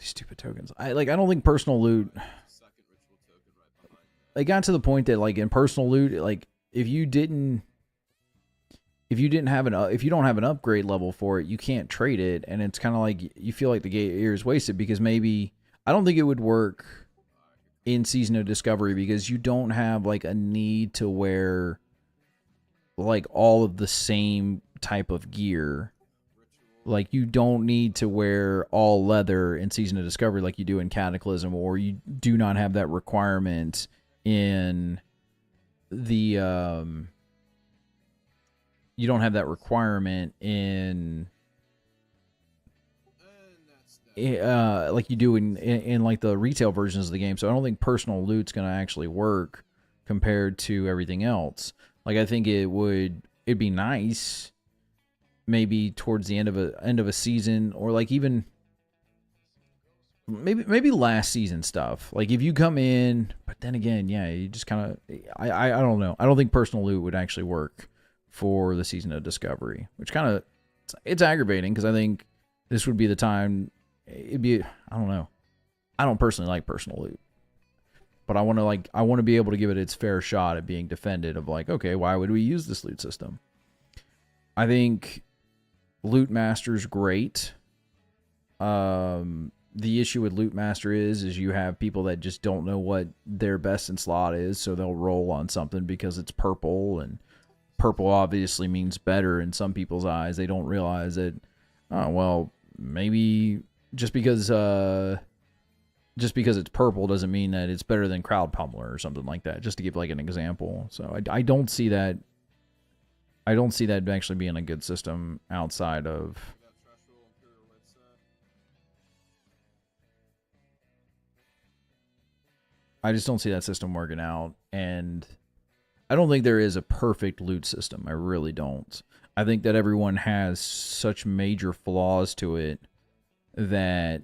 these stupid tokens. I don't think personal loot. Second ritual token right behind that. It got to the point that like in personal loot, like if you don't have an upgrade level for it, you can't trade it, and it's kind of like you feel like the gear is wasted, because maybe I don't think it would work in Season of Discovery, because you don't have like a need to wear like all of the same type of gear. Ritual Like, you don't need to wear all leather in Season of Discovery like you do in Cataclysm, or you do not have that requirement in the you don't have that requirement in like you do in like the retail versions of the game. So I don't think personal loot's gonna actually work compared to everything else. Like, I think it'd be nice maybe towards the end of a season, or like even maybe last season stuff. Like, if you come in, but then again, yeah, you just kind of I don't know. I don't think personal loot would actually work for the Season of Discovery, which kind of it's aggravating, because I think this would be the time. It'd be, I don't know. I don't personally like personal loot, but I want to be able to give it its fair shot at being defended of like, okay, why would we use this loot system? I think Loot Master's great. The issue with Loot Master is you have people that just don't know what their best in slot is, so they'll roll on something because it's purple, and purple obviously means better in some people's eyes. They don't realize that, oh, well, maybe just because it's purple doesn't mean that it's better than Crowd Pummeler or something like that, just to give like an example. So I don't see that. I don't see that actually being a good system outside of. I just don't see that system working out, and I don't think there is a perfect loot system. I really don't. I think that everyone has such major flaws to it that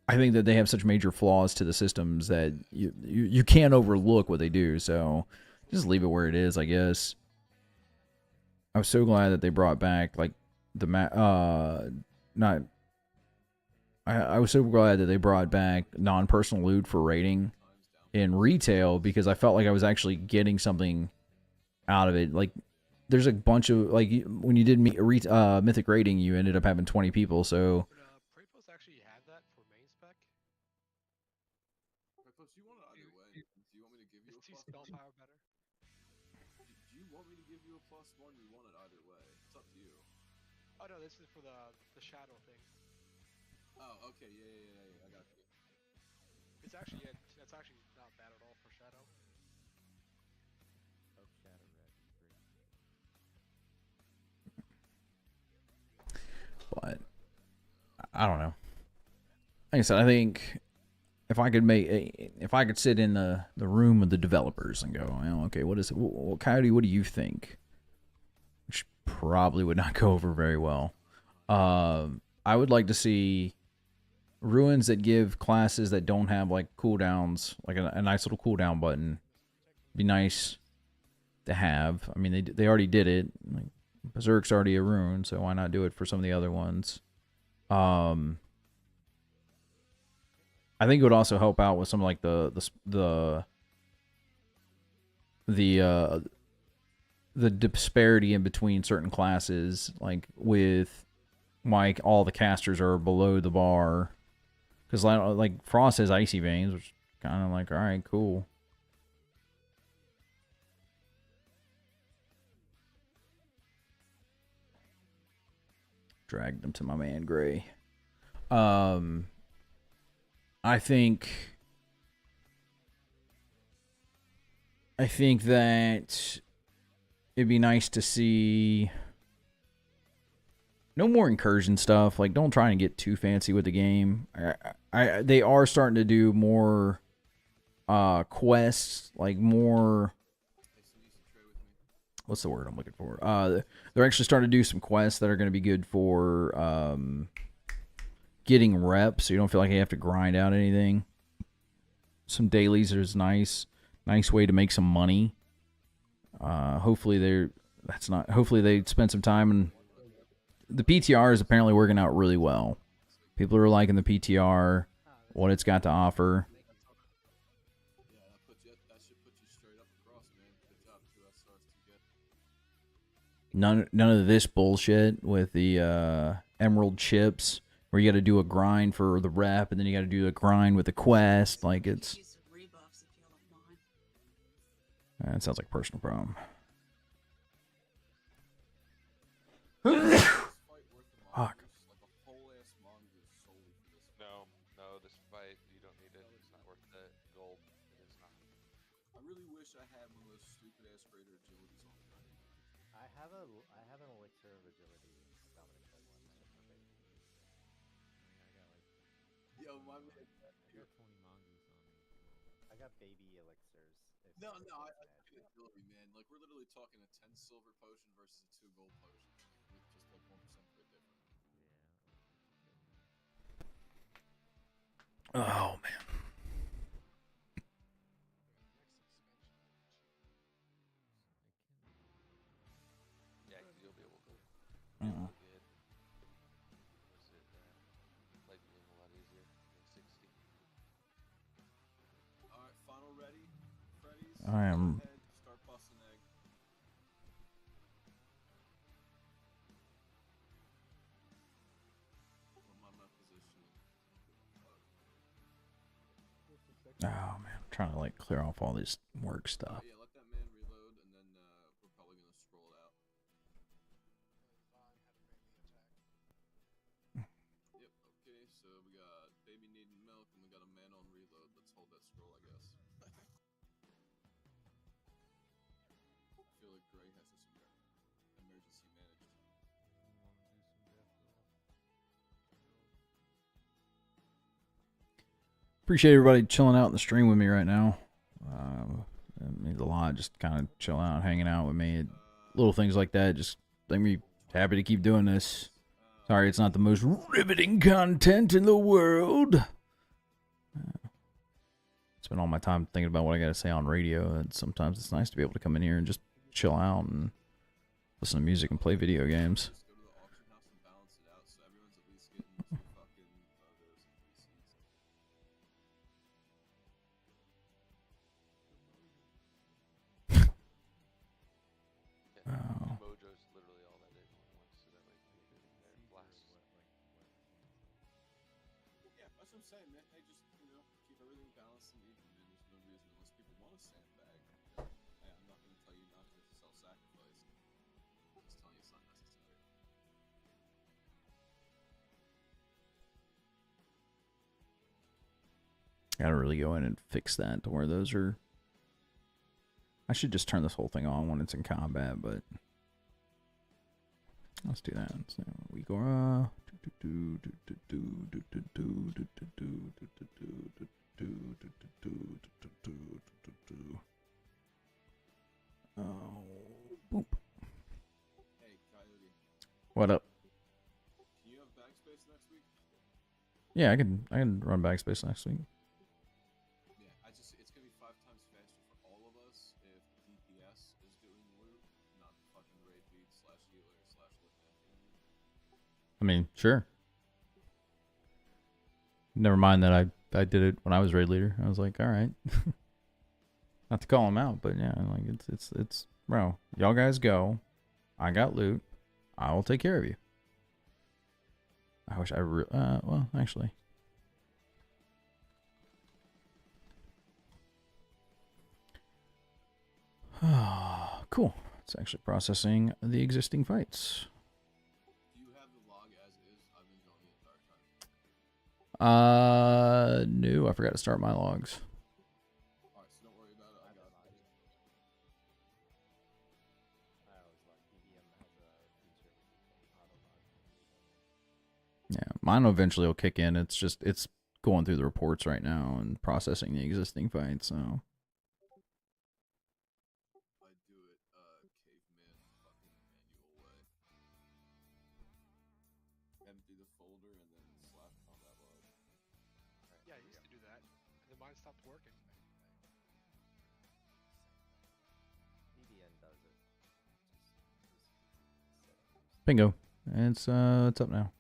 I think that they have such major flaws to the systems that you can't overlook what they do. So just leave it where it is, I guess. I was so glad that they brought back like the I was so glad that they brought back non-personal loot for rating in retail, because I felt like I was actually getting something out of it. Like, there's a bunch of, like, when you did Mythic rating, you ended up having 20 people, so... Would Prepos actually have that for main spec? Prepos, you want it either way. Do you want me to give you a Is T plus spell one? power better? Do you want me to give you a plus one? You want it either way. It's up to you. Oh no, this is for the shadow thing. Oh, okay, yeah, I got you. It's actually that's actually not bad at all for shadow. But I don't know. Like I said, I think if I could sit in the room with the developers and go, well, okay, what is it? Well, Coyote, what do you think? Which probably would not go over very well. I would like to see ruins that give classes that don't have like cooldowns, like a nice little cooldown button. Be nice to have. I mean, they already did it. Like, Berserk's already a rune, so why not do it for some of the other ones? I think it would also help out with some like the disparity in between certain classes, like with Mike, all the casters are below the bar, because like Frost has Icy Veins, which kind of like, all right, cool. Dragged them to my man Gray. I think that it'd be nice to see no more incursion stuff. Like, don't try and get too fancy with the game. They are starting to do more quests, like more. What's the word I'm looking for? They're actually starting to do some quests that are going to be good for getting reps, so you don't feel like you have to grind out anything. Some dailies is nice way to make some money. Hopefully they spend some time, and the PTR is apparently working out really well. People are liking the PTR, what it's got to offer. That should put you straight up across, man. Good job, 2 stars to get. None of this bullshit with the emerald chips, where you got to do a grind for the rep, and then you got to do a grind with the quest. Like, it's... That sounds like a personal problem. wish I had one of those stupid ass greater agilities on me right now. I have an elixir of agility. Dominic said one for baby. Yo, my man. I got 20 mongoose on me. I got baby elixirs. No, I get agility, man. Like we're literally talking a 10 silver potion versus a 2 gold potion, with just like 1% crit difference. Oh man. Yeah, because you'll be able to Uh-uh. get what's it light beam a lot easier. Like 60. All right, final ready, Freddy's. I am. Go ahead, start busting egg. I'm on my position. Oh man, I'm trying to like clear off all this work stuff. Yeah, let that man reload, and then we're probably gonna scroll it out. Yep. Okay, so we got baby needing milk, and we got a man on reload. Let's hold that scroll, I guess. I feel like Gray has this emergency managed. Appreciate everybody chilling out in the stream with me right now. It means a lot. Just kind of chilling out, hanging out with me. Little things like that just make me happy to keep doing this. Sorry, it's not the most riveting content in the world. Spend all my time thinking about what I got to say on radio, and sometimes it's nice to be able to come in here and just chill out and listen to music and play video games. Just go to the auction house and balance it out, so everyone's at least getting 2 fucking photos and receipts. Oh. Mojo's literally all that is once so that like everything there blasts. Yeah, that's what I'm saying, man. Hey, just keep everything balanced and even, man. There's no reason unless people want to sandbag. Hey, I'm not gonna tell you not to. It's a self-sacrifice. I'm just telling you it's not necessary. Gotta really go in and fix that to where those are. I should just turn this whole thing on when it's in combat, but let's do that. So we go. Oh, boop. Hey, Coyote. What up? Can you have backspace next week? Yeah, I can run backspace next week. Yeah, it's gonna be 5 times faster for all of us if DPS is doing loot, not the fucking raid lead / healer / lieutenant. I mean, sure. Never mind that I did it when I was raid leader. I was like, all right. Not to call him out, but yeah, like it's bro. Y'all guys go. I got loot. I will take care of you. I wish well, actually. Cool. It's actually processing the existing fights. Do you have the log as is? I've been going the entire time. No, I forgot to start my logs. Alright, so don't worry about it. I got it. I always like DVM has a feature where you can auto log. Yeah, mine eventually will kick in. It's going through the reports right now and processing the existing fights. So. I do it caveman fucking manual way. Empty the folder and then slap combat log. Yeah, I used to do that, and then mine stopped working. DVN does it. Bingo. It's up now.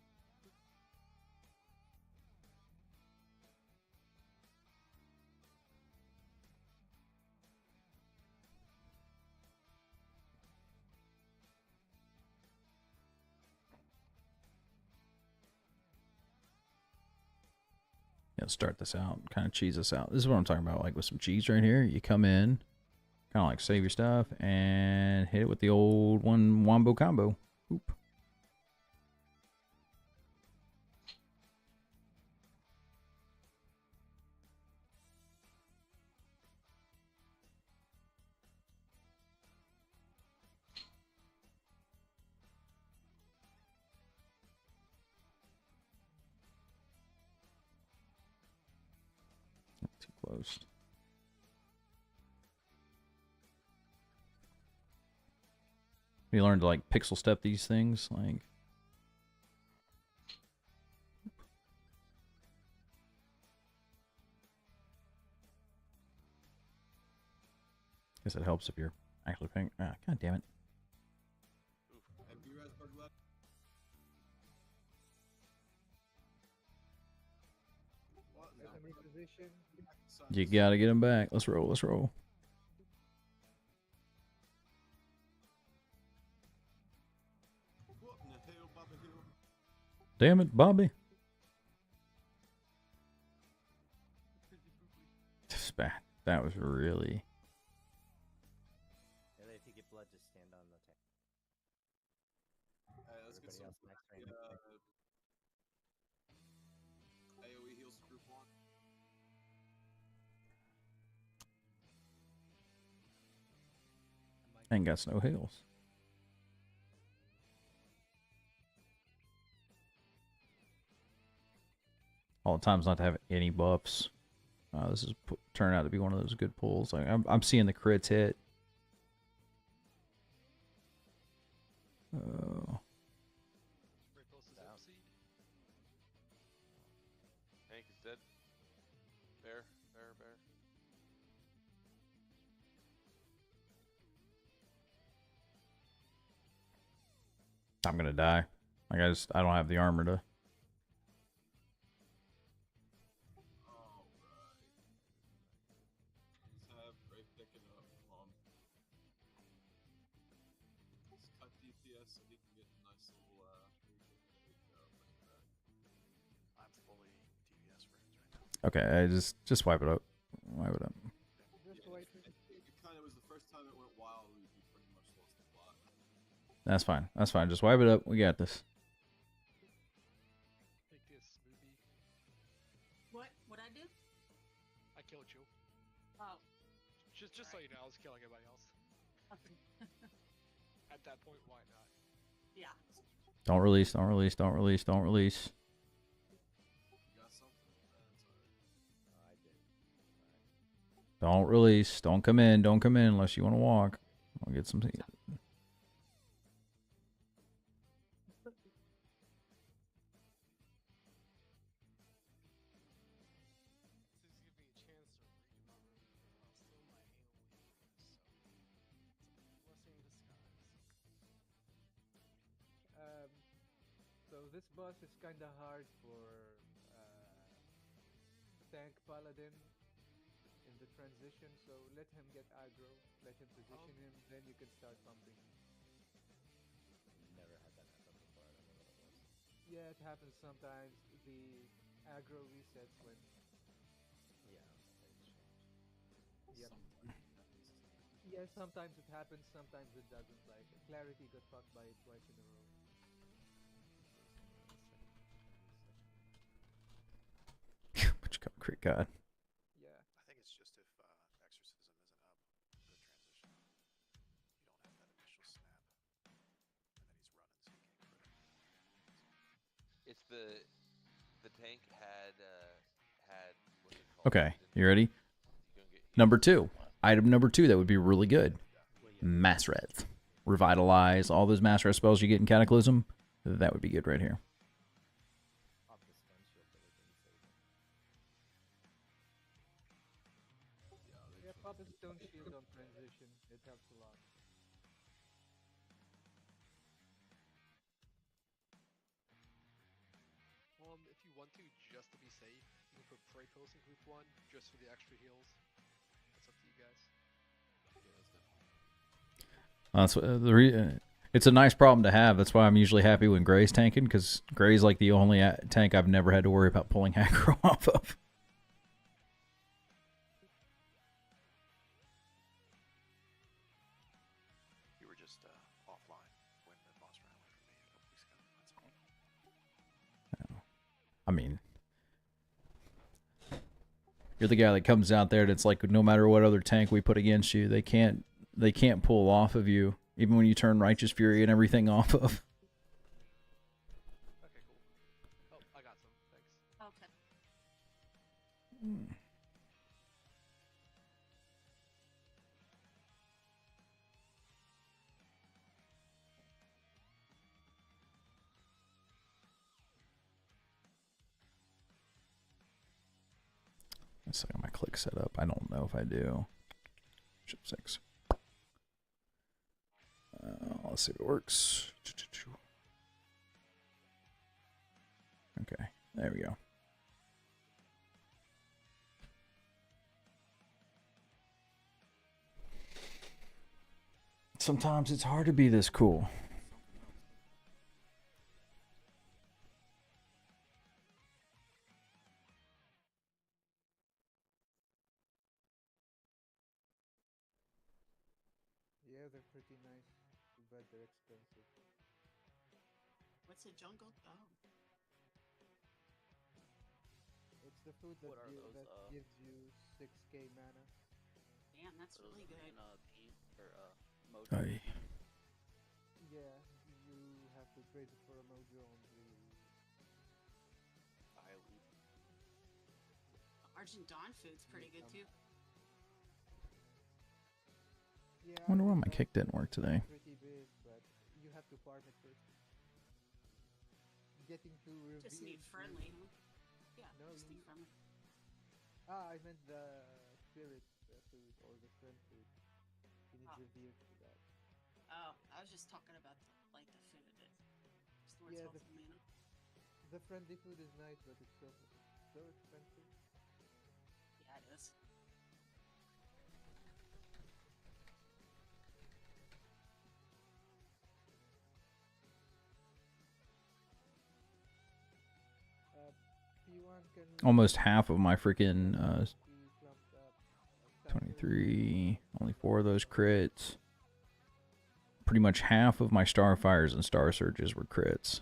Yeah, start this out, kind of cheese this out. This is what I'm talking about, like with some cheese right here. You come in, kind of like save your stuff, and hit it with the old one wombo combo. Oop. closed. You learn to like pixel step these things, like. Guess it helps if you're actually paying. Ah, God damn it. Enemy position. You gotta get him back. Let's roll. Let's roll. Damn it, Bobby. That was really. If you get blood, just stand on the tank. Let's get some AoE heals for group 1. Ain't got no heals. All the times not to have any buffs. This is turned out to be one of those good pulls. Like, I'm seeing the crits hit. Oh. Hank is dead. Bear. I'm gonna die. Like I don't have the armor to. DPS so he can get a nice little I'm fully DPS range right now. Okay, I just wipe it up. Wipe it up. Just wait. It kind of was the first time it went wild. We pretty much lost the plot. That's fine. That's fine. Just wipe it up. We got this. Take this, Smoothie. What'd I do? I killed you. Oh. Just so you know, I was killing everybody else. At that point, why not? Yeah. Don't release. Don't release. Don't release. Don't release. You got something? I did. Don't release. Don't come in. Don't come in unless you want to walk. I'll get some. So this boss is kind of hard for tank paladin in the transition. So let him get aggro, let him position him, then you can start pumping. Never had that happen before. I don't know what it was. Yeah, it happens sometimes. The aggro resets when. Yeah, things change. Yep. Yeah, sometimes it happens, sometimes it doesn't. Like Clarity got fucked by it twice in a row. But you got crit god. Yeah. I think it's just if exorcism isn't up for the transition, you don't have that initial snap, and then he's running, so you can't crit him. It's the tank had what's it called? Okay, you ready? Number 2. Item number 2 that would be really good. Mass Res. Revitalize. All those Mass Res spells you get in Cataclysm. That would be good right here. Yeah, pop a stone shield on transition. It helps a lot. If you want to, just to be safe, you can put Prey Post in Group 1, just for the extra heals. That's up to you guys. It's a nice problem to have. That's why I'm usually happy when Gray's tanking, because Gray's like the only tank I've never had to worry about pulling aggro off of. You were just offline when the boss ran away from me a couple weeks ago. That's all. I mean, you're the guy that comes out there that's like, no matter what other tank we put against you, they can't pull off of you, even when you turn Righteous Fury and everything off of. Okay, cool. Oh, I got some. Thanks. Okay. So I got my click set up. I don't know if I do. Ship 6. Let's see if it works. Okay, there we go. Sometimes it's hard to be this cool. Yeah, they're pretty nice, but they're expensive. What's a jungle? Oh, It's the food that, What are those, that gives you 6k mana. damn, that's Those really good. in P or Mojo. Aye. Yeah, you have to trade it for a mojo on the. Argent Dawn food's pretty good too. Yeah, I wonder why my Argent kick Dawn didn't work food is today. Pretty big, but you have to farm it first. Getting to reveal. Just need friendly, huh? Yeah, No, just you- need friendly. I meant the spirit food or the friend food. You need Oh. reveal for that. Oh, I was just talking about the food. Just the words Yeah, health and mana. The friendly food is nice, but it's so expensive. Yeah, it is. P1 can Almost half of my freaking be clumped up. 23. Only 4 of those crits. Pretty much half of my Starfires and Star Surges were crits.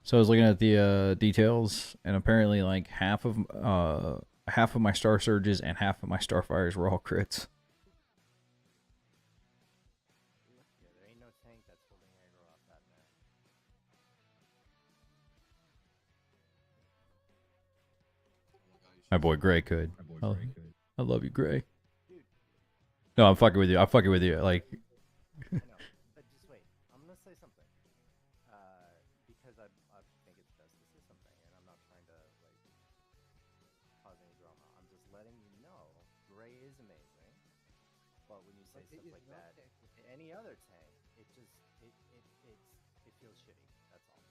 So I was looking at the details, and apparently like half of my Star Surges and half of my Starfires were all crits. Yeah, there ain't no tank that's holding aggro off that man. My boy Gray could. I love you, Gray. No, I'm fucking with you. I'm fucking with you. Like, I know, but just wait. I'm gonna say something. Because I think it's best to say something, and I'm not trying to like cause any drama. I'm just letting you know, Gray is amazing. But when you say But it stuff is like not that, tank. any other tank, it just it feels shitty. That's all.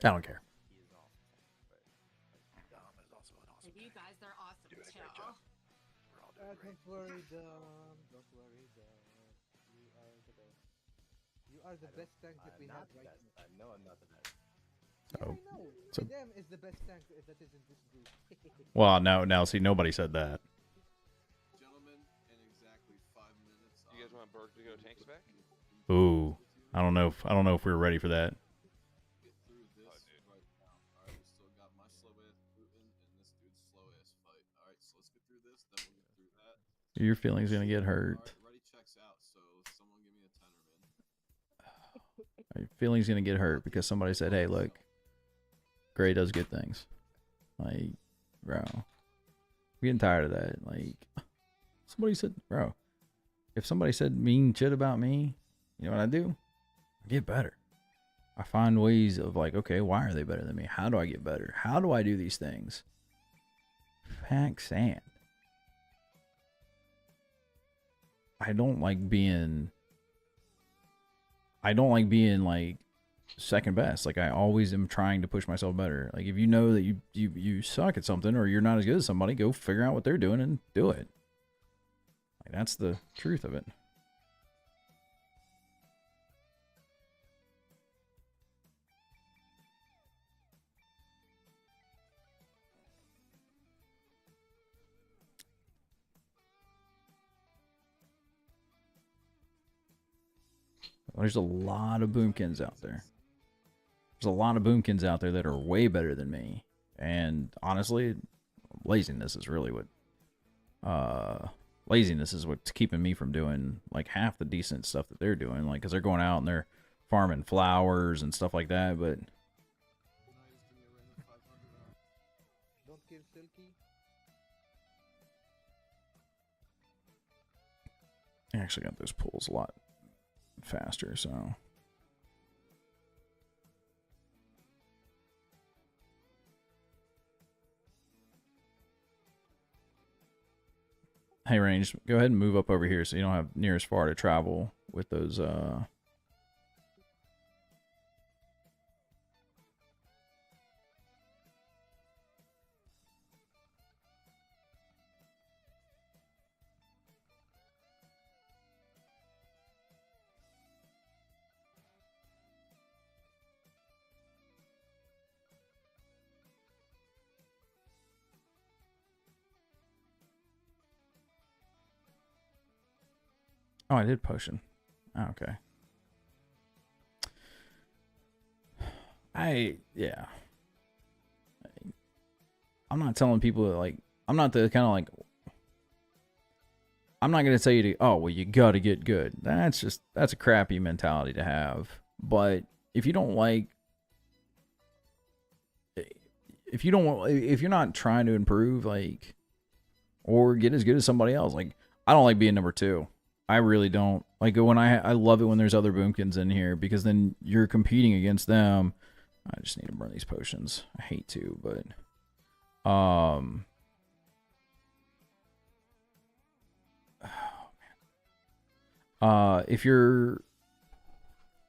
I don't care. He is an awesome tank, but Dom is also an awesome And you tank. guys, they're awesome Doing a too. great job. We're all doing great. Don't worry, Dom. Don't worry, Dom. You are the best. You are the best tank that we not have the right best. now. I know I'm not the best. Yeah, Oh. I know. So- Idem is the best tank that is in this group. well, now, see, nobody said that. Gentlemen, in exactly 5 minutes. You guys want Berg to go tank spec? Ooh, I don't know if we were ready for that. Get through this right now. Alright, we still got my slow ass Putin and this dude's slow ass fight. Alright, so let's get through this, then we'll get through that. Your feelings gonna get hurt. Alright, ready checks out, so someone give me a tenor, man. Your feelings gonna get hurt because somebody said, "Hey, look, Gray does good things." Like, bro, I'm getting tired of that. Like, somebody said, bro, if somebody said mean shit about me, you know what I do? I get better. I find ways of like, okay, why are they better than me? How do I get better? How do I do these things? Pack sand. I don't like being like second best. Like, I always am trying to push myself better. Like, if you know that you suck at something or you're not as good as somebody, go figure out what they're doing and do it. Like, that's the truth of it. There's a lot of boomkins out there. There's a lot of boomkins out there that are way better than me. And honestly, laziness is really what laziness is what's keeping me from doing like half the decent stuff that they're doing. Like, because they're going out and they're farming flowers and stuff like that. But Don't kill Silky. I actually got those pulls a lot faster, so. Hey, Range, go ahead and move up over here so you don't have near as far to travel with those, Oh, I did potion. Oh, okay. Yeah. I'm not telling people that, like, I'm not the kind of like, I'm not going to tell you to, oh, well, you got to get good. That's a crappy mentality to have. But if you don't like, if you're not trying to improve, like, or get as good as somebody else, like, I don't like being number 2. I really don't. Like, when I love it when there's other boomkins in here, because then you're competing against them. I just need to burn these potions. I hate to, but oh, man. If you're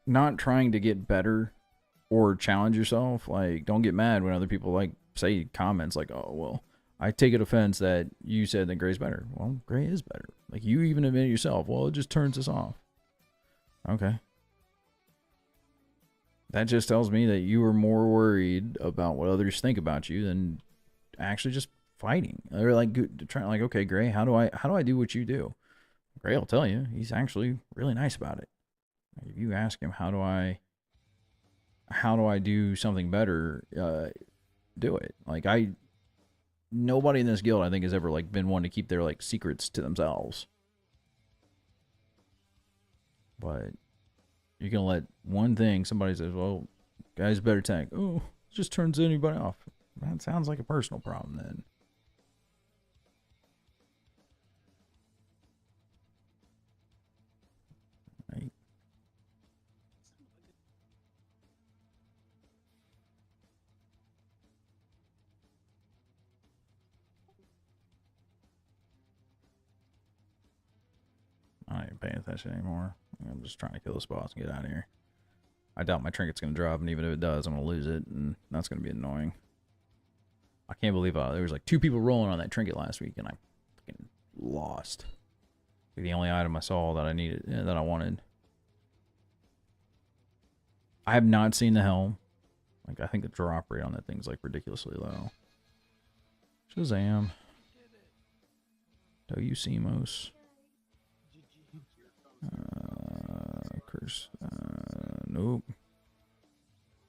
not trying to get better or challenge yourself, like, don't get mad when other people like say comments like, oh, well, I take it offense that you said that Gray's better. Well, Gray is better. Like, you even admit it yourself. Well, it just turns us off. Okay. That just tells me that you are more worried about what others think about you than actually just fighting. They're like trying, like, okay, Gray, how do I do what you do? Gray will tell you. He's actually really nice about it. If you ask him, how do I do something better? Do it. Like, nobody in this guild, I think, has ever like been one to keep their like secrets to themselves. But you're gonna let one thing, somebody says, well, guy's better tank. Oh, it just turns anybody off. That sounds like a personal problem then. Right. I ain't paying attention anymore. I'm just trying to kill this boss and get out of here. I doubt my trinket's going to drop, and even if it does, I'm going to lose it, and that's going to be annoying. I can't believe there was like 2 people rolling on that trinket last week, and I fucking lost. The only item I saw that I needed, that I wanted. I have not seen the helm. Like, I think the drop rate on that thing's like ridiculously low. Shazam. Dousimos. Curse. Nope.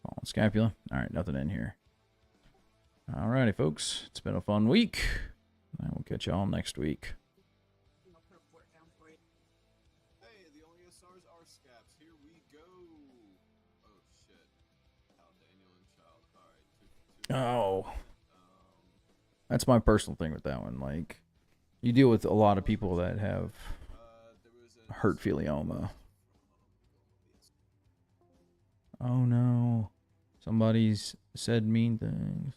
Fallen Scapula. Alright, nothing in here. Alrighty, folks. It's been a fun week. I will catch y'all next week. Hey, the only SRs are scaps. Here we go. Oh shit. Hal, Daniel, and Child. Alright, Oh. That's my personal thing with that one. Like, you deal with a lot of people that have hurtphilioma. Oh no. Somebody's said mean things.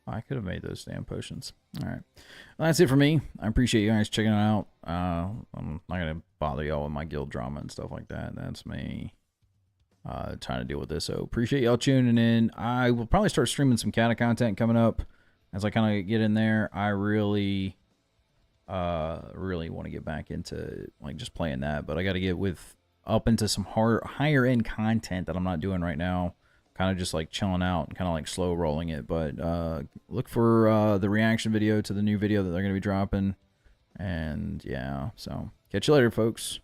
I could have made those damn potions. All right. Well, that's it for me. I appreciate you guys checking it out. I'm not going to bother y'all with my guild drama and stuff like that. That's me trying to deal with this. So appreciate y'all tuning in. I will probably start streaming some Cata content coming up as I kind of get in there. I really want to get back into like just playing that, but I got to get up into some higher end content that I'm not doing right now. Kind of just like chilling out and kind of like slow rolling it. But look for the reaction video to the new video that they're going to be dropping. And yeah, so catch you later, folks.